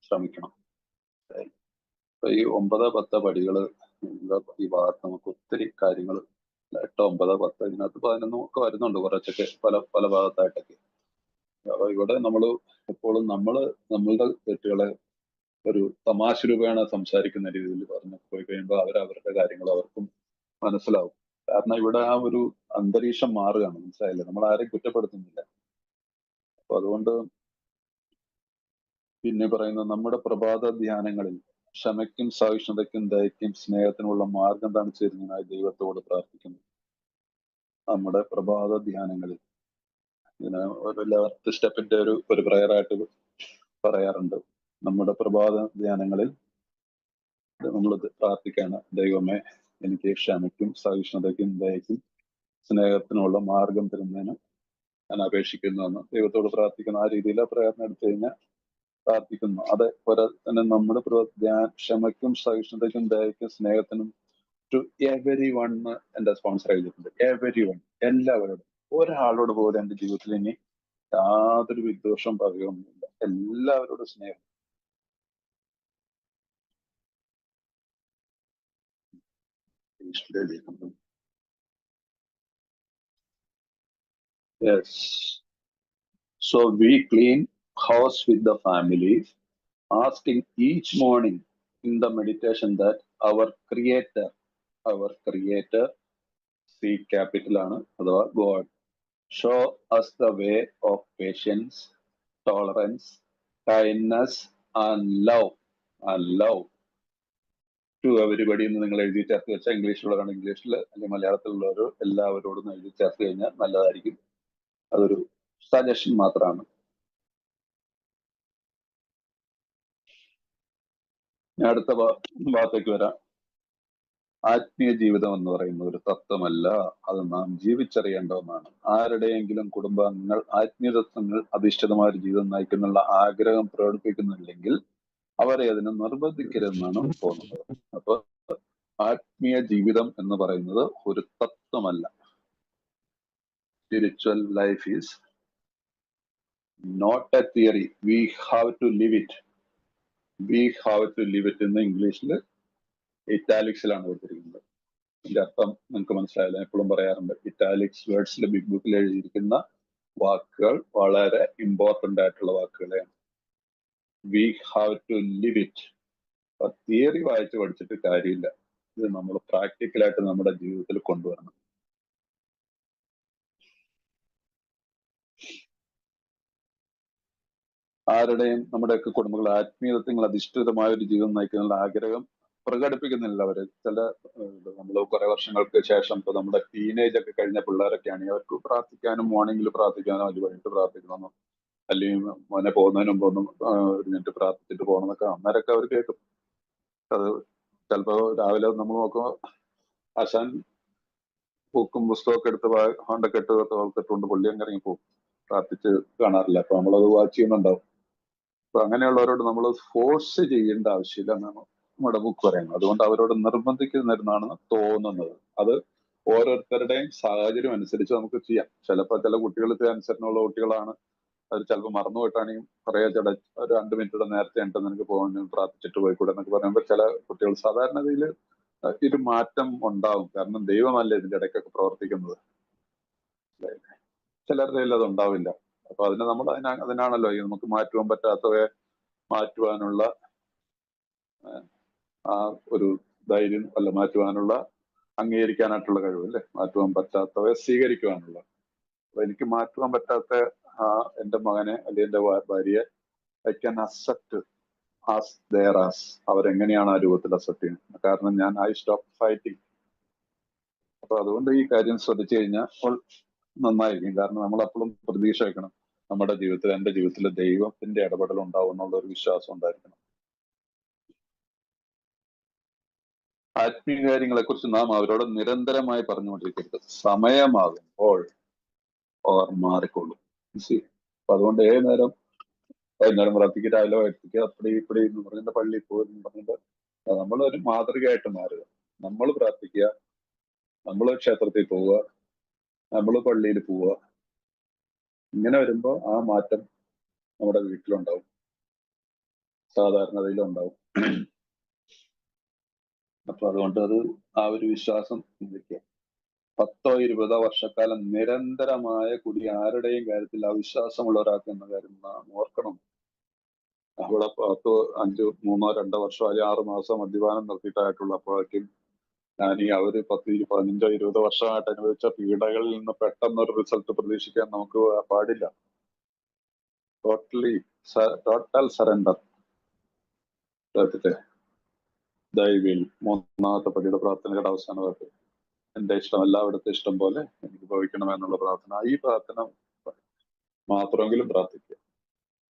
ശ്രമിക്കണം. ഇപ്പൊ ഈ 9, 10 പടികള് ഈ ഭാഗത്ത് നമുക്ക് ഒത്തിരി കാര്യങ്ങൾ 8, 9, 10 ഇതിനകത്ത് 11 ഒക്കെ വരുന്നുണ്ട് കുറച്ചൊക്കെ പല ഭാഗത്തായിട്ടൊക്കെ. അപ്പൊ ഇവിടെ എപ്പോഴും നമ്മളുടെ തെറ്റുകളെ ഒരു തമാശ രൂപേണ സംസാരിക്കുന്ന രീതിയിൽ പറഞ്ഞു പോയി കഴിയുമ്പോൾ അവരവരുടെ കാര്യങ്ങൾ അവർക്കും മനസ്സിലാവും. കാരണം ഇവിടെ ആ ഒരു അന്തരീക്ഷം മാറുകയാണ്. മനസ്സിലായില്ലേ? നമ്മൾ ആരെയും കുറ്റപ്പെടുത്തുന്നില്ല. അപ്പൊ അതുകൊണ്ട് പിന്നെ പറയുന്നത്, നമ്മുടെ പ്രഭാത ധ്യാനങ്ങളിൽ ക്ഷമയ്ക്കും സഹിഷ്ണുതയ്ക്കും ദയയ്ക്കും സ്നേഹത്തിനുള്ള മാർഗം കാണിച്ചു തരുന്നതിനായി ദൈവത്തോട് പ്രാർത്ഥിക്കുന്നു. നമ്മുടെ പ്രഭാത ധ്യാനങ്ങളിൽ ഇതിന് ഒരു 11th സ്റ്റെപ്പിന്റെ ഒരു പ്രയർ ആയിട്ട് പറയാറുണ്ട്. നമ്മുടെ പ്രഭാത ധ്യാനങ്ങളിൽ നമ്മൾ പ്രാർത്ഥിക്കാണ്, ദൈവമേ എനിക്ക് ക്ഷമയ്ക്കും സഹിഷ്ണുതയ്ക്കും ദയയ്ക്കും സ്നേഹത്തിനുള്ള മാർഗം തരുന്നതിന് ഞാൻ അപേക്ഷിക്കുന്നു. ദൈവത്തോട് പ്രാർത്ഥിക്കുന്നു. ആ രീതിയിൽ പ്രയത്നം എടുത്തു കഴിഞ്ഞാൽ പ്രാർത്ഥിക്കുന്നു. അതേപോലെ തന്നെ നമ്മുടെ ക്ഷമയ്ക്കും സഹിഷ്ണുതയ്ക്കും ദയയ്ക്കും സ്നേഹത്തിനും ടു എവരി വൺ എന്റെ സ്പോൺസർ ചെയ്തിട്ടുണ്ട്. എവരി വൺ, എല്ലാവരോടും. ഒരാളോട് പോലും എന്റെ ജീവിതത്തിൽ ഇനി യാതൊരു വിദ്വേഷം പറയുകയൊന്നുമില്ല. എല്ലാവരോടും സ്നേഹം. Yes. So we clean house with the family, asking each morning in the meditation that our creator, C capital ആണ് അഥവാ God, show us the way of patience, tolerance, kindness and love to everybody എന്ന് നിങ്ങൾ എഴുതി ചേർത്ത് വെച്ചാൽ, ഇംഗ്ലീഷിലുള്ളവരാണ് ഇംഗ്ലീഷിൽ, അല്ലെങ്കിൽ മലയാളത്തിലുള്ളവർ എല്ലാവരോടും എഴുതി ചേർത്ത് കഴിഞ്ഞാൽ നല്ലതായിരിക്കും. അതൊരു സജഷൻ മാത്രമാണ്. ഞാൻ അടുത്ത ഭാഗത്തേക്ക് വരാം. ആത്മീയ ജീവിതം എന്ന് പറയുന്ന ഒരു തത്വമല്ല, അത് നാം ജീവിച്ചറിയേണ്ട ഒന്നാണ്. ആരുടെയെങ്കിലും കുടുംബാംഗങ്ങൾ ആത്മീയ തത്വങ്ങൾ അധിഷ്ഠിതമായ ഒരു ജീവിതം നയിക്കുന്നുള്ള ആഗ്രഹം പ്രകടിപ്പിക്കുന്നില്ലെങ്കിൽ അവരെ അതിനെ നിർബന്ധിക്കരുതെന്നാണ് തോന്നുന്നത്. അപ്പൊ ആത്മീയ ജീവിതം എന്ന് പറയുന്നത് ഒരു തത്വമല്ല. Spiritual life is not a theory, we have to live it. We have to live it എന്ന് ഇംഗ്ലീഷിൽ ഇറ്റാലിക്സിലാണ് കൊടുത്തിരിക്കുന്നത്. ഇതിന്റെ അർത്ഥം നിങ്ങൾക്ക് മനസ്സിലായില്ല. എപ്പോഴും പറയാറുണ്ട്, ഇറ്റാലിക്സ് വേർഡ്സിൽ ബിഗ് ബുക്കിൽ എഴുതിയിരിക്കുന്ന വാക്കുകൾ വളരെ ഇമ്പോർട്ടന്റ് ആയിട്ടുള്ള വാക്കുകളെയാണ്. We have to live it. Theory വായിച്ച് പഠിച്ചിട്ട് കാര്യമില്ല. ഇത് നമ്മൾ പ്രാക്ടിക്കലായിട്ട് നമ്മുടെ ജീവിതത്തിൽ കൊണ്ടുവരണം. ആരുടെയും നമ്മുടെയൊക്കെ കുടുംബങ്ങൾ ആത്മീയതത്വങ്ങൾ അധിഷ്ഠിതമായ ഒരു ജീവിതം നയിക്കാനുള്ള ആഗ്രഹം പ്രകടിപ്പിക്കുന്നില്ല അവര്. നമ്മൾ കുറെ വർഷങ്ങൾക്ക് ശേഷം ഇപ്പൊ നമ്മുടെ ടീനേജ് ഒക്കെ കഴിഞ്ഞ പിള്ളേരൊക്കെയാണ്, അവർക്ക് പ്രാർത്ഥിക്കാനും മോർണിംഗിൽ പ്രാർത്ഥിക്കാനോ അല്ലെങ്കിൽ വൈകിട്ട് പ്രാർത്ഥിക്കണമെന്നോ അല്ലെങ്കിൽ മോനെ പോകുന്നതിന് മുമ്പ് ഒന്നും ഒരു മിനിറ്റ് പ്രാർത്ഥിച്ചിട്ട് പോകണമെന്നൊക്കെ അന്നേരമൊക്കെ അവർ കേൾക്കും. അത് ചിലപ്പോ രാവിലെ നമ്മൾ നോക്കുമ്പോൾ ആശാൻ ബുക്കും പുസ്തകമൊക്കെ എടുത്ത് ഹോണ്ടൊക്കെ ഇട്ടുകൊണ്ട് പള്ളി അങ്ങ് ഇറങ്ങി പോകും. പ്രാർത്ഥിച്ച് കാണാറില്ല. അപ്പൊ നമ്മളത് വാച്ച് ചെയ്യുന്നുണ്ടാവും. അപ്പൊ അങ്ങനെയുള്ളവരോട് നമ്മൾ ഫോഴ്സ് ചെയ്യേണ്ട ആവശ്യമില്ല എന്നാണ് നമ്മുടെ ബുക്ക് പറയുന്നത്. അതുകൊണ്ട് അവരോട് നിർബന്ധിക്കുന്നിരുന്നാണ് തോന്നുന്നത്. അത് ഓരോരുത്തരുടെയും സാഹചര്യം അനുസരിച്ച് നമുക്ക് ചെയ്യാം. ചിലപ്പോൾ ചില കുട്ടികൾ അനുസരണമുള്ള കുട്ടികളാണ്, അത് ചിലപ്പോൾ മറന്നുപോയിട്ടാണെങ്കിൽ പറയാ ചേട്ടാ ഒരു 2 മിനിറ്റ് നേരത്തെ ഉണ്ട് നിനക്ക് പോകാൻ, പ്രാർത്ഥിച്ചിട്ട് പോയിക്കൂടെ എന്നൊക്കെ പറയുമ്പോൾ ചില കുട്ടികൾ സാധാരണഗതിയിൽ ഒരു മാറ്റം ഉണ്ടാവും. കാരണം ദൈവമല്ലേ ഇതിന്റെ ഇടയ്ക്കൊക്കെ പ്രവർത്തിക്കുന്നത്. ചിലരുടെ അത് ഉണ്ടാവില്ല. അപ്പൊ അതിന് നമ്മൾ അതിനാണല്ലോ ഈ നമുക്ക് മാറ്റുവാൻ പറ്റാത്തവയെ മാറ്റുവാനുള്ള ആ ഒരു ധൈര്യം, അല്ല മാറ്റുവാനുള്ള അംഗീകരിക്കാനായിട്ടുള്ള കഴിവ്, അല്ലെ? മാറ്റുവാൻ പറ്റാത്തവയെ സ്വീകരിക്കുവാനുള്ള. അപ്പൊ എനിക്ക് മാറ്റുവാൻ പറ്റാത്ത എന്റെ മകനെ അല്ലെങ്കിൽ എന്റെ ഭാര്യയെ I can accept as there as. അവരെങ്ങനെയാണ് ആ രൂപത്തിൽ അക്സെപ്റ്റ് ചെയ്യുന്നത്. കാരണം ഞാൻ ഐ സ്റ്റോപ്പ് ഫൈറ്റിംഗ്. അപ്പൊ അതുകൊണ്ട് ഈ കാര്യം ശ്രദ്ധിച്ചു കഴിഞ്ഞാൽ നന്നായിരിക്കും. കാരണം നമ്മൾ എപ്പോഴും പ്രതീക്ഷ വെക്കണം, നമ്മുടെ ജീവിതത്തിൽ, എന്റെ ജീവിതത്തിൽ ദൈവത്തിന്റെ ഇടപെടൽ ഉണ്ടാവും എന്നുള്ള ഒരു വിശ്വാസം ഉണ്ടായിരിക്കണം. ആത്മീയ കാര്യങ്ങളെ കുറിച്ച് നാം അവരോട് നിരന്തരമായി പറഞ്ഞുകൊണ്ടിരിക്കരുത്. സമയമാകുമ്പോൾ അവർ മാറിക്കൊള്ളും. അപ്പൊ അതുകൊണ്ട് ഏത് നേരം വൈകുന്നേരം പ്രാർത്ഥിക്കുക, രാവിലെ പ്രാർത്ഥിക്കുക, അപ്പടി ഇപ്പടി എന്ന് പറഞ്ഞിട്ട് പള്ളിയിൽ പോകുന്നു പറഞ്ഞിട്ട് നമ്മളൊരു മാതൃകയായിട്ട് മാറുക. നമ്മൾ പ്രാർത്ഥിക്കുക, നമ്മൾ ക്ഷേത്രത്തിൽ പോവുക, നമ്മൾ പള്ളിയിൽ പോവുക. ഇങ്ങനെ വരുമ്പോൾ ആ മാറ്റം നമ്മുടെ വീട്ടിലുണ്ടാവും, സാധാരണതയിലുണ്ടാവും. അപ്പൊ അതുകൊണ്ട് അത് ആ ഒരു വിശ്വാസം ചിന്തിക്കുക. 10-20 വർഷക്കാലം നിരന്തരമായ കുടി ആരുടെയും കാര്യത്തിൽ അവിശ്വാസമുള്ള ഒരാൾക്ക് എന്ന കാര്യം നാം ഓർക്കണം. അവിടെ 3-2 വർഷം അല്ലെങ്കിൽ 6 മാസം മദ്യപാനം നിർത്തിയിട്ടായിട്ടുള്ള അപ്പോഴേക്കും ഞാൻ ഈ അവര് 15-20 വർഷമായിട്ട് അനുഭവിച്ച പീഡകളിൽ നിന്ന് പെട്ടെന്നൊരു റിസൾട്ട് പ്രതീക്ഷിക്കാൻ നമുക്ക് പാടില്ല. Total surrender. ദൈവിൽ 3-ാമത്തെ പടിയുടെ പ്രാർത്ഥനയുടെ അവസാനമായിട്ട് എന്റെ ഇഷ്ടമല്ല അവിടുത്തെ ഇഷ്ടം പോലെ എനിക്ക് ഭവിക്കണമെന്നുള്ള പ്രാർത്ഥന. ഈ പ്രാർത്ഥന മാത്രമെങ്കിലും പ്രാർത്ഥിക്കുക.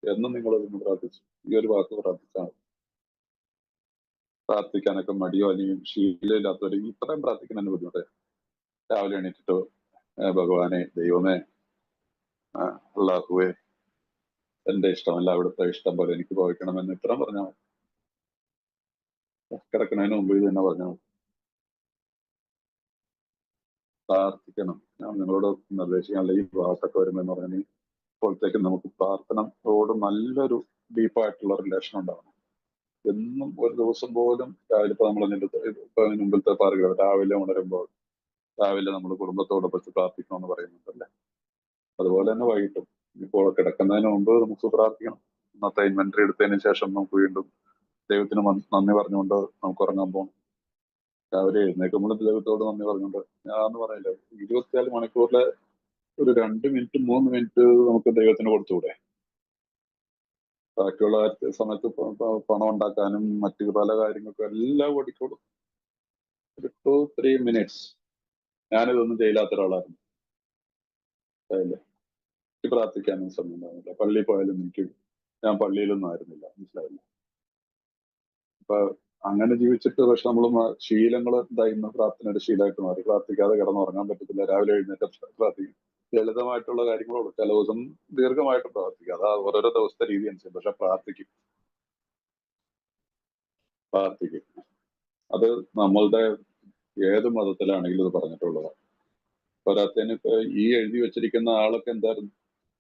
എന്നും നിങ്ങൾ അതിന് പ്രാർത്ഥിച്ചു, ഈ ഒരു വാക്ക് പ്രാർത്ഥിച്ചാൽ പ്രാർത്ഥിക്കാനൊക്കെ മടിയോ അല്ലെങ്കിൽ ശീലമില്ലാത്തവർ ഇത്രയും പ്രാർത്ഥിക്കുന്നതിന് ബുദ്ധിമുട്ട്. രാവിലെ എണീറ്റിട്ട് ഭഗവാനെ, ദൈവമേ, അള്ളാഹുവേ, എന്റെ ഇഷ്ടമല്ല അവിടുത്തെ ഇഷ്ടം പോലെ എനിക്ക് ഭവിക്കണമെന്ന് ഇത്രയും പറഞ്ഞാൽ മതി. കിടക്കുന്നതിന് മുമ്പ് ഇത് തന്നെ പറഞ്ഞാൽ മതി. പ്രാർത്ഥിക്കണം. ഞാൻ നിങ്ങളോട് നിർദ്ദേശിക്കാനുള്ള ഈ ഭാഗത്തൊക്കെ വരുമെന്ന് പറഞ്ഞാൽ ഇപ്പോഴത്തേക്ക് നമുക്ക് പ്രാർത്ഥനയോട് നല്ലൊരു ഡീപ്പായിട്ടുള്ള റിലേഷൻ ഉണ്ടാവണം. എന്നും ഒരു ദിവസം പോലും രാവിലെ ഇപ്പൊ നമ്മൾ മുമ്പിലത്തെ പാറുകൾ രാവിലെ ഉണരുമ്പോൾ രാവിലെ നമ്മൾ കുടുംബത്തോടൊപ്പം പ്രാർത്ഥിക്കണമെന്ന് പറയുന്നുണ്ടല്ലേ. അതുപോലെ തന്നെ വൈകിട്ടും ഇപ്പോൾ കിടക്കുന്നതിന് മുമ്പ് നമുക്ക് പ്രാർത്ഥിക്കണം. ഇന്നത്തെ ഇൻവെന്ററി എടുത്തതിന് ശേഷം നമുക്ക് വീണ്ടും ദൈവത്തിന് നന്ദി പറഞ്ഞുകൊണ്ട് നമുക്ക് ഉറങ്ങാൻ പോകണം. രാവിലെ എഴുന്നേൽക്കുമ്പോൾ ദൈവത്തോട് നന്ദി പറഞ്ഞുകൊണ്ട്, ഞാന്ന് പറയില്ല, 24 മണിക്കൂറിലെ ഒരു 2 മിനിറ്റ് 3 മിനിറ്റ് നമുക്ക് ദൈവത്തിന് കൊടുത്തുകൂടെ? ബാക്കിയുള്ള സമയത്ത് പണം ഉണ്ടാക്കാനും മറ്റു പല കാര്യങ്ങൾക്കും എല്ലാം ഓടിക്കോളും. ഒരു 2-3 മിനിറ്റ്സ്. ഞാനിതൊന്നും ചെയ്യില്ലാത്ത ഒരാളായിരുന്നു. അല്ലേ? പ്രാർത്ഥിക്കാനും സമയം ഉണ്ടാകുന്നില്ല. പള്ളിയിൽ പോയാലും ഞാൻ പള്ളിയിലൊന്നും ആയിരുന്നില്ല. മനസ്സിലായില്ല. അപ്പൊ അങ്ങനെ ജീവിച്ചിട്ട് പക്ഷെ നമ്മൾ ശീലങ്ങൾ ഇന്ന് പ്രാർത്ഥനയുടെ ശീലമായിട്ട് മാറി. പ്രാർത്ഥിക്കാതെ കിടന്നുറങ്ങാൻ പറ്റത്തില്ല, രാവിലെ എഴുന്നേറ്റ് പ്രാർത്ഥിക്കും. ലളിതമായിട്ടുള്ള കാര്യങ്ങളുള്ളൂ. ചില ദിവസം ദീർഘമായിട്ട് പ്രാർത്ഥിക്കുക, അത് ഓരോരോ ദിവസത്തെ രീതി അനുസരിച്ച്. പക്ഷെ പ്രാർത്ഥിക്കും. അത് നമ്മളുടെ ഏത് മതത്തിലാണെങ്കിലും ഇത് പറഞ്ഞിട്ടുള്ളതാണ്. പോരാത്തതിന് ഇപ്പൊ ഈ എഴുതി വെച്ചിരിക്കുന്ന ആളൊക്കെ എന്തായിരുന്നു?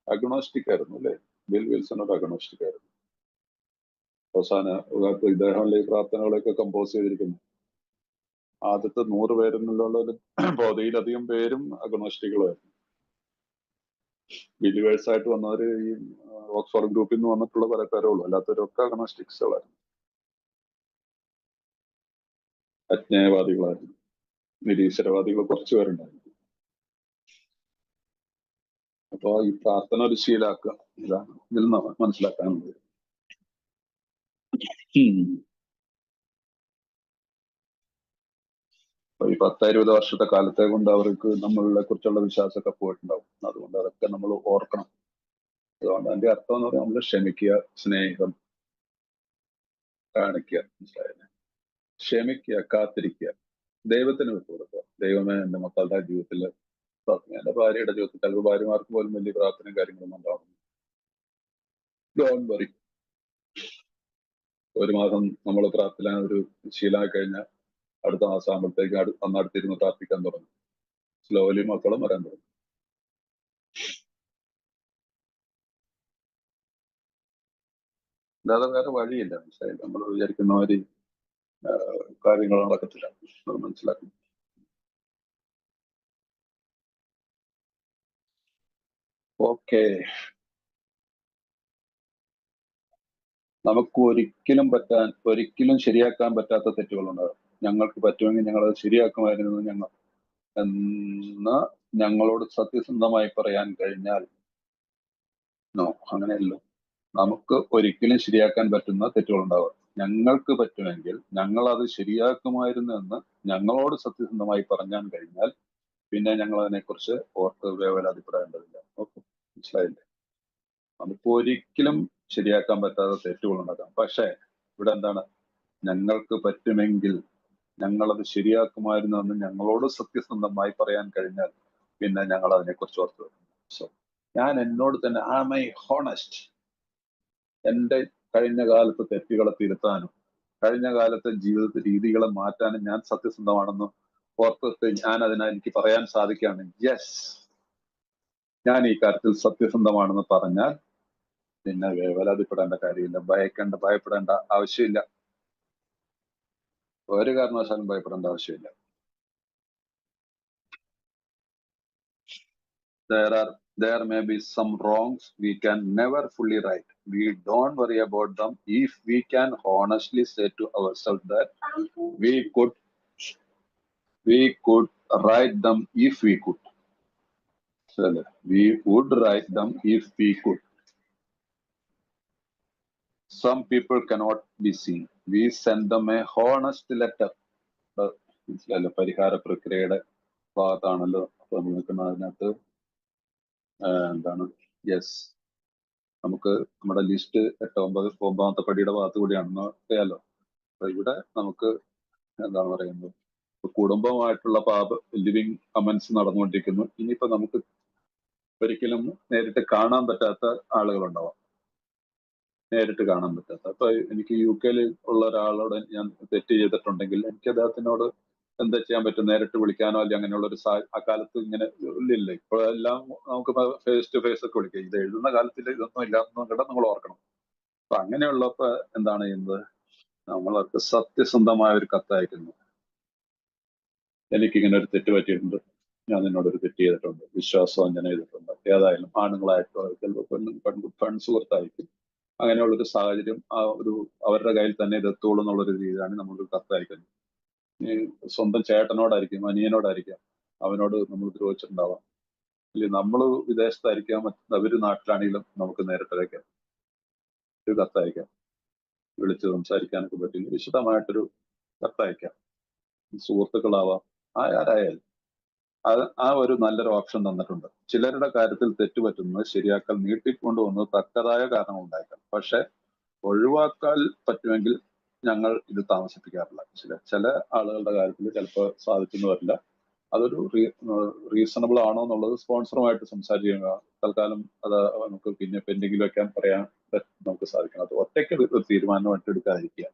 അഗ്നോസ്റ്റിക് ആയിരുന്നു അല്ലെ? ബിൽ വിൽസൺ ഒരു അഗ്നോസ്റ്റിക് ആയിരുന്നു. അവസാന ഇദ്ദേഹം ഈ പ്രാർത്ഥനകളൊക്കെ കമ്പോസ് ചെയ്തിരിക്കുന്നു. ആദ്യത്തെ 100 പേരിലുള്ള പകുതിയിലധികം പേരും അഗ്നോസ്റ്റിക്കുകളായിരുന്നു. ബിലീവേഴ്സ് ആയിട്ട് വന്നവര് ഈ ഓക്സ്ഫോർഡ് ഗ്രൂപ്പിൽ നിന്ന് വന്നിട്ടുള്ള പല പേരേ ഉള്ളൂ, അല്ലാത്തവരൊക്കെ അഗ്നോസ്റ്റിക്സുകളായിരുന്നു, അജ്ഞേയവാദികളായിരുന്നു. നിരീശ്വരവാദികൾ കുറച്ചു പേരുണ്ടായിരുന്നു. അപ്പൊ ഈ പ്രാർത്ഥന ഒരു ശീലാക്കുക, ഇതാണ് ഇതിൽ നിന്ന് മനസ്സിലാക്കാനുള്ളത്. ഈ 10-20 വർഷത്തെ കാലത്തെ കൊണ്ട് അവർക്ക് നമ്മളെ കുറിച്ചുള്ള വിശ്വാസമൊക്കെ പോയിട്ടുണ്ടാവും. അതുകൊണ്ട് അതൊക്കെ നമ്മൾ ഓർക്കണം. അതുകൊണ്ട് അതിന്റെ അർത്ഥം എന്ന് പറഞ്ഞാൽ നമ്മൾ ക്ഷമിക്കുക, സ്നേഹം കാണിക്കുക, മനസ്സിലായില്ലേ? ക്ഷമിക്കുക, കാത്തിരിക്കുക, ദൈവത്തിന് വിട്ടുകൊടുക്കുക. ദൈവമേ, എന്റെ മക്കളുടെ ജീവിതത്തിൽ, എന്റെ ഭാര്യയുടെ ജീവിതത്തിൽ, ചിലപ്പോൾ ഭാര്യമാർക്ക് പോലും വലിയ പ്രാർത്ഥനയും കാര്യങ്ങളൊന്നും ഉണ്ടാവും. Don't worry. ഒരു മാസം നമ്മൾ പ്രാർത്ഥന ഒരു ശീലമായി കഴിഞ്ഞാൽ അടുത്ത മാസം ആകുമ്പോഴത്തേക്ക് അടുത്തിരുന്ന് പ്രാർത്ഥിക്കാൻ തുടങ്ങും. സ്ലോലി മക്കളും വരാൻ തുടങ്ങും. അല്ലാതെ വേറെ വഴിയില്ല, മനസ്സിലായില്ല? നമ്മൾ വിചാരിക്കുന്ന മാതിരി കാര്യങ്ങൾ നടക്കത്തില്ല, അത് മനസ്സിലാക്കും. ഓക്കെ, നമുക്ക് ഒരിക്കലും ശരിയാക്കാൻ പറ്റാത്ത തെറ്റുകളുണ്ടാകും. ഞങ്ങൾക്ക് പറ്റുമെങ്കിൽ ഞങ്ങൾ അത് ശരിയാക്കുമായിരുന്നു എന്ന് ഞങ്ങളോട് സത്യസന്ധമായി പറയാൻ കഴിഞ്ഞാൽ, അങ്ങനെയല്ല. നമുക്ക് ഒരിക്കലും ശരിയാക്കാൻ പറ്റുന്ന തെറ്റുകളുണ്ടാവുക. ഞങ്ങൾക്ക് പറ്റുമെങ്കിൽ ഞങ്ങൾ അത് ശരിയാക്കുമായിരുന്നു എന്ന് ഞങ്ങളോട് സത്യസന്ധമായി പറഞ്ഞാൻ കഴിഞ്ഞാൽ പിന്നെ ഞങ്ങൾ അതിനെക്കുറിച്ച് ഓർത്ത് വേവലാതിപ്പെടേണ്ടതില്ല. ഓക്കെ, മനസ്സിലായില്ലേ? നമുക്ക് ഒരിക്കലും ശരിയാക്കാൻ പറ്റാത്ത തെറ്റുകൾ ഉണ്ടാക്കാം. പക്ഷെ ഇവിടെ എന്താണ്? ഞങ്ങൾക്ക് പറ്റുമെങ്കിൽ ഞങ്ങളത് ശരിയാക്കുമായിരുന്നു എന്ന് ഞങ്ങളോട് സത്യസന്ധമായി പറയാൻ കഴിഞ്ഞാൽ പിന്നെ ഞങ്ങൾ അതിനെക്കുറിച്ച് ഓർത്ത് വെക്കും. സോ ഞാൻ എന്നോട് തന്നെ ആം ഐ ഹോണസ്റ്റ്. എൻ്റെ കഴിഞ്ഞ കാലത്തെ തെറ്റുകളെ തിരുത്താനും കഴിഞ്ഞ കാലത്തെ ജീവിത രീതികളെ മാറ്റാനും ഞാൻ സത്യസന്ധമാണെന്ന് ഓർത്തിട്ട് ഞാൻ എനിക്ക് പറയാൻ സാധിക്കുകയാണ്, യെസ്, ഞാൻ ഈ കാര്യത്തിൽ സത്യസന്ധമാണെന്ന് പറഞ്ഞാൽ പിന്നെ വേവലാതിപ്പെടേണ്ട കാര്യമില്ല, ഭയപ്പെടേണ്ട ആവശ്യമില്ല. ഒരു കാരണവശാലും ഭയപ്പെടേണ്ട ആവശ്യമില്ല. There may be some wrongs we can never fully right. We don't worry about them if we can honestly say to ourselves that we could right them if we could. So we would right them if we could. Some people cannot be seen. We send them a honest letter. പരിഹാര പ്രക്രിയയുടെ ഭാഗത്താണല്ലോ അപ്പൊ നിൽക്കുന്ന. അതിനകത്ത് എന്താണ്, yes, നമുക്ക് നമ്മുടെ list 8-9 പടിയുടെ ഭാഗത്ത് കൂടിയാണെന്ന് അറിയാലോ. അപ്പൊ ഇവിടെ നമുക്ക് എന്താണ് പറയുന്നത്, കുടുംബമായിട്ടുള്ള ലിവിങ് കമന്റ്സ് നടന്നുകൊണ്ടിരിക്കുന്നു. ഇനിയിപ്പോ നമുക്ക് ഒരിക്കലും നേരിട്ട് കാണാൻ പറ്റാത്ത ആളുകളുണ്ടാവാം, നേരിട്ട് കാണാൻ പറ്റാത്ത. അപ്പൊ എനിക്ക് UK-ൽ ഉള്ള ഒരാളോട് ഞാൻ തെറ്റ് ചെയ്തിട്ടുണ്ടെങ്കിൽ എനിക്ക് അദ്ദേഹത്തിനോട് എന്താ ചെയ്യാൻ പറ്റും? നേരിട്ട് വിളിക്കാനോ അല്ലെങ്കിൽ അങ്ങനെയുള്ള ഒരു അക്കാലത്ത് ഇങ്ങനെ ഇല്ല. ഇപ്പോഴെല്ലാം നമുക്ക് ഫേസ് ടു ഫേസ് ഒക്കെ വിളിക്കാം. ഇത് എഴുതുന്ന കാലത്തിൽ ഇതൊന്നും ഇല്ലാത്തതും കൂടെ നമ്മൾ ഓർക്കണം. അപ്പൊ അങ്ങനെയുള്ളപ്പോ എന്താണ് ചെയ്യുന്നത്? നമ്മളവർക്ക് സത്യസന്ധമായ ഒരു കത്തയക്കുന്നു. എനിക്കിങ്ങനെ ഒരു തെറ്റ് പറ്റിയിട്ടുണ്ട്, ഞാൻ നിന്നോടൊരു തെറ്റ് ചെയ്തിട്ടുണ്ട്, വിശ്വാസവഞ്ചന ചെയ്തിട്ടുണ്ട്. ഏതായാലും ആണുങ്ങളായിട്ടോ ചിലപ്പോൾ സുഹൃത്തായിരിക്കും. അങ്ങനെയുള്ളൊരു സാഹചര്യം അവരുടെ കയ്യിൽ തന്നെ ഇതെത്തുള്ളൂ എന്നുള്ളൊരു രീതിയിലാണ് നമ്മളൊരു കത്തയക്കുന്നത്. സ്വന്തം ചേട്ടനോടായിരിക്കും, അനിയനോടായിരിക്കാം, അവനോട് നമ്മൾ ദ്രോഹിച്ചിട്ടുണ്ടാവാം. അല്ലെങ്കിൽ നമ്മൾ വിദേശത്തായിരിക്കാം, അവര് നാട്ടിലാണെങ്കിലും നമുക്ക് നേരിട്ടയക്കാം, ഒരു കത്തയക്കാം. വിളിച്ച് സംസാരിക്കാനൊക്കെ പറ്റില്ല, വിശദമായിട്ടൊരു കത്തയക്കാം. സുഹൃത്തുക്കളാവാം, ആരായാലും ആ ഒരു നല്ലൊരു ഓപ്ഷൻ തന്നിട്ടുണ്ട്. ചിലരുടെ കാര്യത്തിൽ തെറ്റുപറ്റുന്നത് ശരിയാക്കൽ നീട്ടിക്കൊണ്ടുവന്നത് തക്കതായ കാരണം ഉണ്ടായിരിക്കാം. പക്ഷെ ഒഴിവാക്കാൻ പറ്റുമെങ്കിൽ ഞങ്ങൾ ഇത് താമസിപ്പിക്കാറില്ല. ചില ആളുകളുടെ കാര്യത്തിൽ ചിലപ്പോൾ സാധിക്കുന്നു വരില്ല. അതൊരു റീസണബിൾ ആണോ എന്നുള്ളത് സ്പോൺസറുമായിട്ട് സംസാരിക്കുക. തൽക്കാലം അത് നമുക്ക് പിന്നെ പെൻഡിങ്ങിൽ വെക്കാൻ പറയാൻ നമുക്ക് സാധിക്കണം. അത് ഒറ്റയ്ക്ക് തീരുമാനമായിട്ട് എടുക്കാതിരിക്കുക.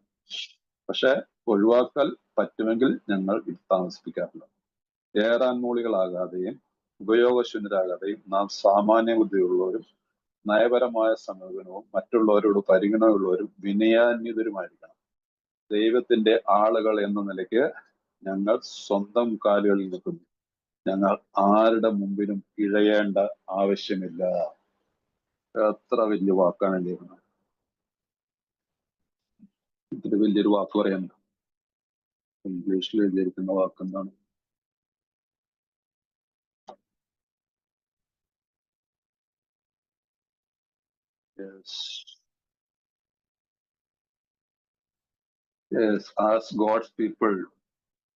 പക്ഷെ ഒഴിവാക്കൽ പറ്റുമെങ്കിൽ ഞങ്ങൾ ഇത് താമസിപ്പിക്കാറില്ല. ഏറാൻമൂളികളാകാതെയും ഉപയോഗശൂന്യരാകാതെയും നാം സാമാന്യ ബുദ്ധിയുള്ളവരും നയപരമായ സമീപനവും മറ്റുള്ളവരോട് പരിഗണനയുള്ളവരും വിനയാന്വിതരുമായിരിക്കണം. ദൈവത്തിന്റെ ആളുകൾ എന്ന നിലയ്ക്ക് ഞങ്ങൾ സ്വന്തം കാലുകളിൽ നിൽക്കുന്നു. ഞങ്ങൾ ആരുടെ മുമ്പിലും ഇഴയേണ്ട ആവശ്യമില്ല. എത്ര വലിയ വാക്കാണ് ദൈവം. ഇതിൽ വലിയൊരു വാക്ക് പറയാനുണ്ട്. ഇംഗ്ലീഷിൽ എഴുതിയിരിക്കുന്ന വാക്കെന്താണ്? Yes, as God's people,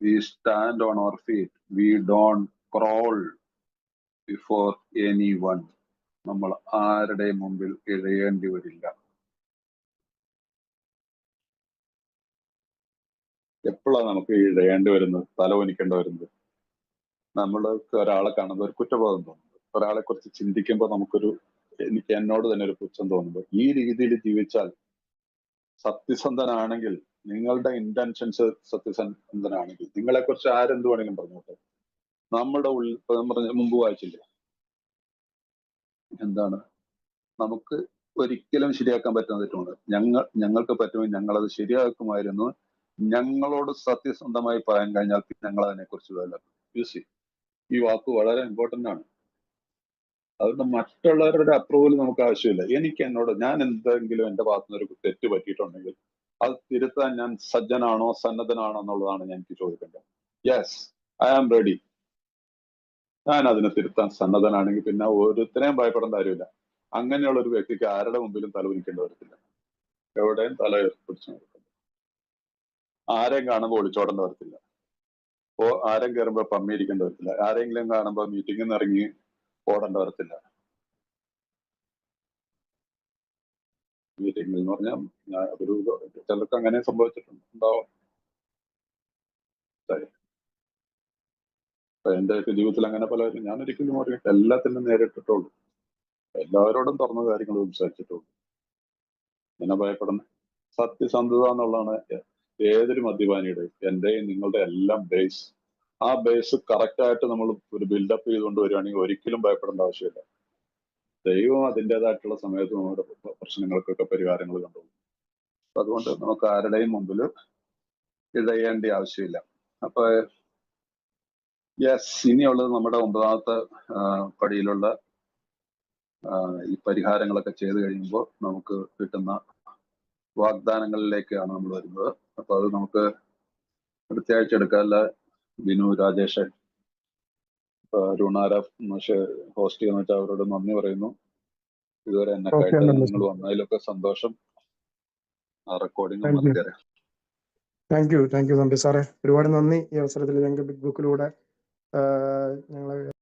we stand on our feet. We don't crawl before anyone. നമ്മൾ ആരുടെ മുമ്പിൽ ഇഴയേണ്ടി വരില്ല. എപ്പോഴാണ് നമുക്ക് ഇഴയേണ്ടി വരുന്നത്, തലവനിക്കേണ്ടി വരുന്നത്? നമ്മൾക്ക് ഒരാളെ കാണുമ്പോൾ ഒരു കുറ്റബോധം തോന്നുന്നത്, ഒരാളെ കുറിച്ച് ചിന്തിക്കുമ്പോൾ നമുക്കൊരു എന്നോട് തന്നെ ഒരു പുച്ഛം തോന്നുമ്പോൾ, ഈ രീതിയിൽ ജീവിച്ചാൽ സത്യസന്ധനാണെങ്കിൽ, നിങ്ങളുടെ ഇന്റൻഷൻസ് സത്യസന്ധനാണെങ്കിൽ, നിങ്ങളെ കുറിച്ച് ആരെന്ത് വേണമെങ്കിലും പറഞ്ഞോട്ടെ. നമ്മുടെ ഉള്ളിൽ മുമ്പ് വായിച്ചില്ലേ എന്താണ്? നമുക്ക് ഒരിക്കലും ശരിയാക്കാൻ പറ്റുന്ന തെറ്റുണ്ട്. ഞങ്ങൾക്ക് പറ്റുമെങ്കിൽ ഞങ്ങളത് ശരിയാക്കുമായിരുന്നു. ഞങ്ങളോട് സത്യസന്ധമായി പറയാൻ കഴിഞ്ഞാൽ ഞങ്ങൾ അതിനെ കുറിച്ച് യൂസ്. ഈ വാക്ക് വളരെ ഇമ്പോർട്ടന്റ് ആണ്. അതുകൊണ്ട് മറ്റുള്ളവരുടെ അപ്രൂവൽ നമുക്ക് ആവശ്യമില്ല. ഞാൻ എന്തെങ്കിലും എന്റെ ഭാഗത്തുനിന്ന് ഒരു തെറ്റ് പറ്റിയിട്ടുണ്ടെങ്കിൽ അത് തിരുത്താൻ ഞാൻ സജ്ജനാണോ സന്നദ്ധനാണോ എന്നുള്ളതാണ് എനിക്ക് ചോദിക്കേണ്ടത്. Yes, I am ready. ഞാൻ അതിനെ തിരുത്താൻ സന്നദ്ധനാണെങ്കിൽ പിന്നെ ഒരുത്തരെയും ഭയപ്പെടേണ്ട കാര്യമില്ല. അങ്ങനെയുള്ള ഒരു വ്യക്തിക്ക് ആരുടെ മുമ്പിലും തലകുനിക്കേണ്ടി വരത്തില്ല. എവിടെയും തല പിടിച്ചു നോക്കില്ല. ആരെയും കാണുമ്പോൾ ഒളിച്ചോടേണ്ടി വരത്തില്ല. ആരെയും കയറുമ്പോൾ പമ്മിയിരിക്കേണ്ടി വരത്തില്ല. ആരെങ്കിലും കാണുമ്പോൾ മീറ്റിംഗിൽ നിന്ന് ഇറങ്ങി ഓടേണ്ടി വരത്തില്ല. മീറ്റിംഗിൽ എന്ന് പറഞ്ഞാൽ ഒരു ചിലർക്ക് അങ്ങനെ സംഭവിച്ചിട്ടുണ്ടാവും. എന്റെ ജീവിതത്തിൽ അങ്ങനെ പലരും ഞാൻ ഒരിക്കലും എല്ലാത്തിനും നേരിട്ടിട്ടുള്ളൂ. എല്ലാവരോടും തുറന്ന കാര്യങ്ങൾ സംസാരിച്ചിട്ടുള്ളൂ. എന്നെ ഭയപ്പെടുന്ന സത്യസന്ധത എന്നുള്ളതാണ് ഏതൊരു മദ്യപാനിയുടെയും എന്റെയും നിങ്ങളുടെ എല്ലാം ബേസ്. ആ ബേസ് കറക്റ്റ് ആയിട്ട് നമ്മൾ ഒരു ബിൽഡപ്പ് ചെയ്തുകൊണ്ട് വരികയാണെങ്കിൽ ഒരിക്കലും ഭയപ്പെടേണ്ട ആവശ്യമില്ല. ദൈവം അതിൻ്റെതായിട്ടുള്ള സമയത്ത് നമ്മുടെ പ്രശ്നങ്ങൾക്കൊക്കെ പരിഹാരങ്ങൾ കണ്ടുപോകും. അതുകൊണ്ട് നമുക്ക് ആരുടെയും മുമ്പിൽ ഇഴയേണ്ട ആവശ്യമില്ല. അപ്പൊ യെസ്, ഇനിയുള്ളത് നമ്മുടെ 9ാമത്തെ പടിയിലുള്ള ഈ പരിഹാരങ്ങളൊക്കെ ചെയ്തു കഴിയുമ്പോൾ നമുക്ക് കിട്ടുന്ന വാഗ്ദാനങ്ങളിലേക്കാണ് നമ്മൾ വരുന്നത്. അപ്പൊ അത് നമുക്ക് അടുത്ത ആഴ്ച എടുക്കാമല്ല. ബിനു, രാജേഷ്, അരുണാര ഹോസ്റ്റ് ചെയ്യുന്ന വെച്ചാൽ അവരോട് നന്ദി പറയുന്നു. ഇതുവരെ എന്നെ കേട്ട് നിങ്ങൾ വന്നതിലൊക്കെ സന്തോഷം. ആ റെക്കോർഡിംഗ് നടത്തിത്തരാം. താങ്ക് യു തമ്പി സാറേ, ഒരുപാട് നന്ദി. ഈ അവസരത്തിൽ ഞങ്ങൾക്ക് ബിഗ് ബുക്കിലൂടെ ഞങ്ങളെ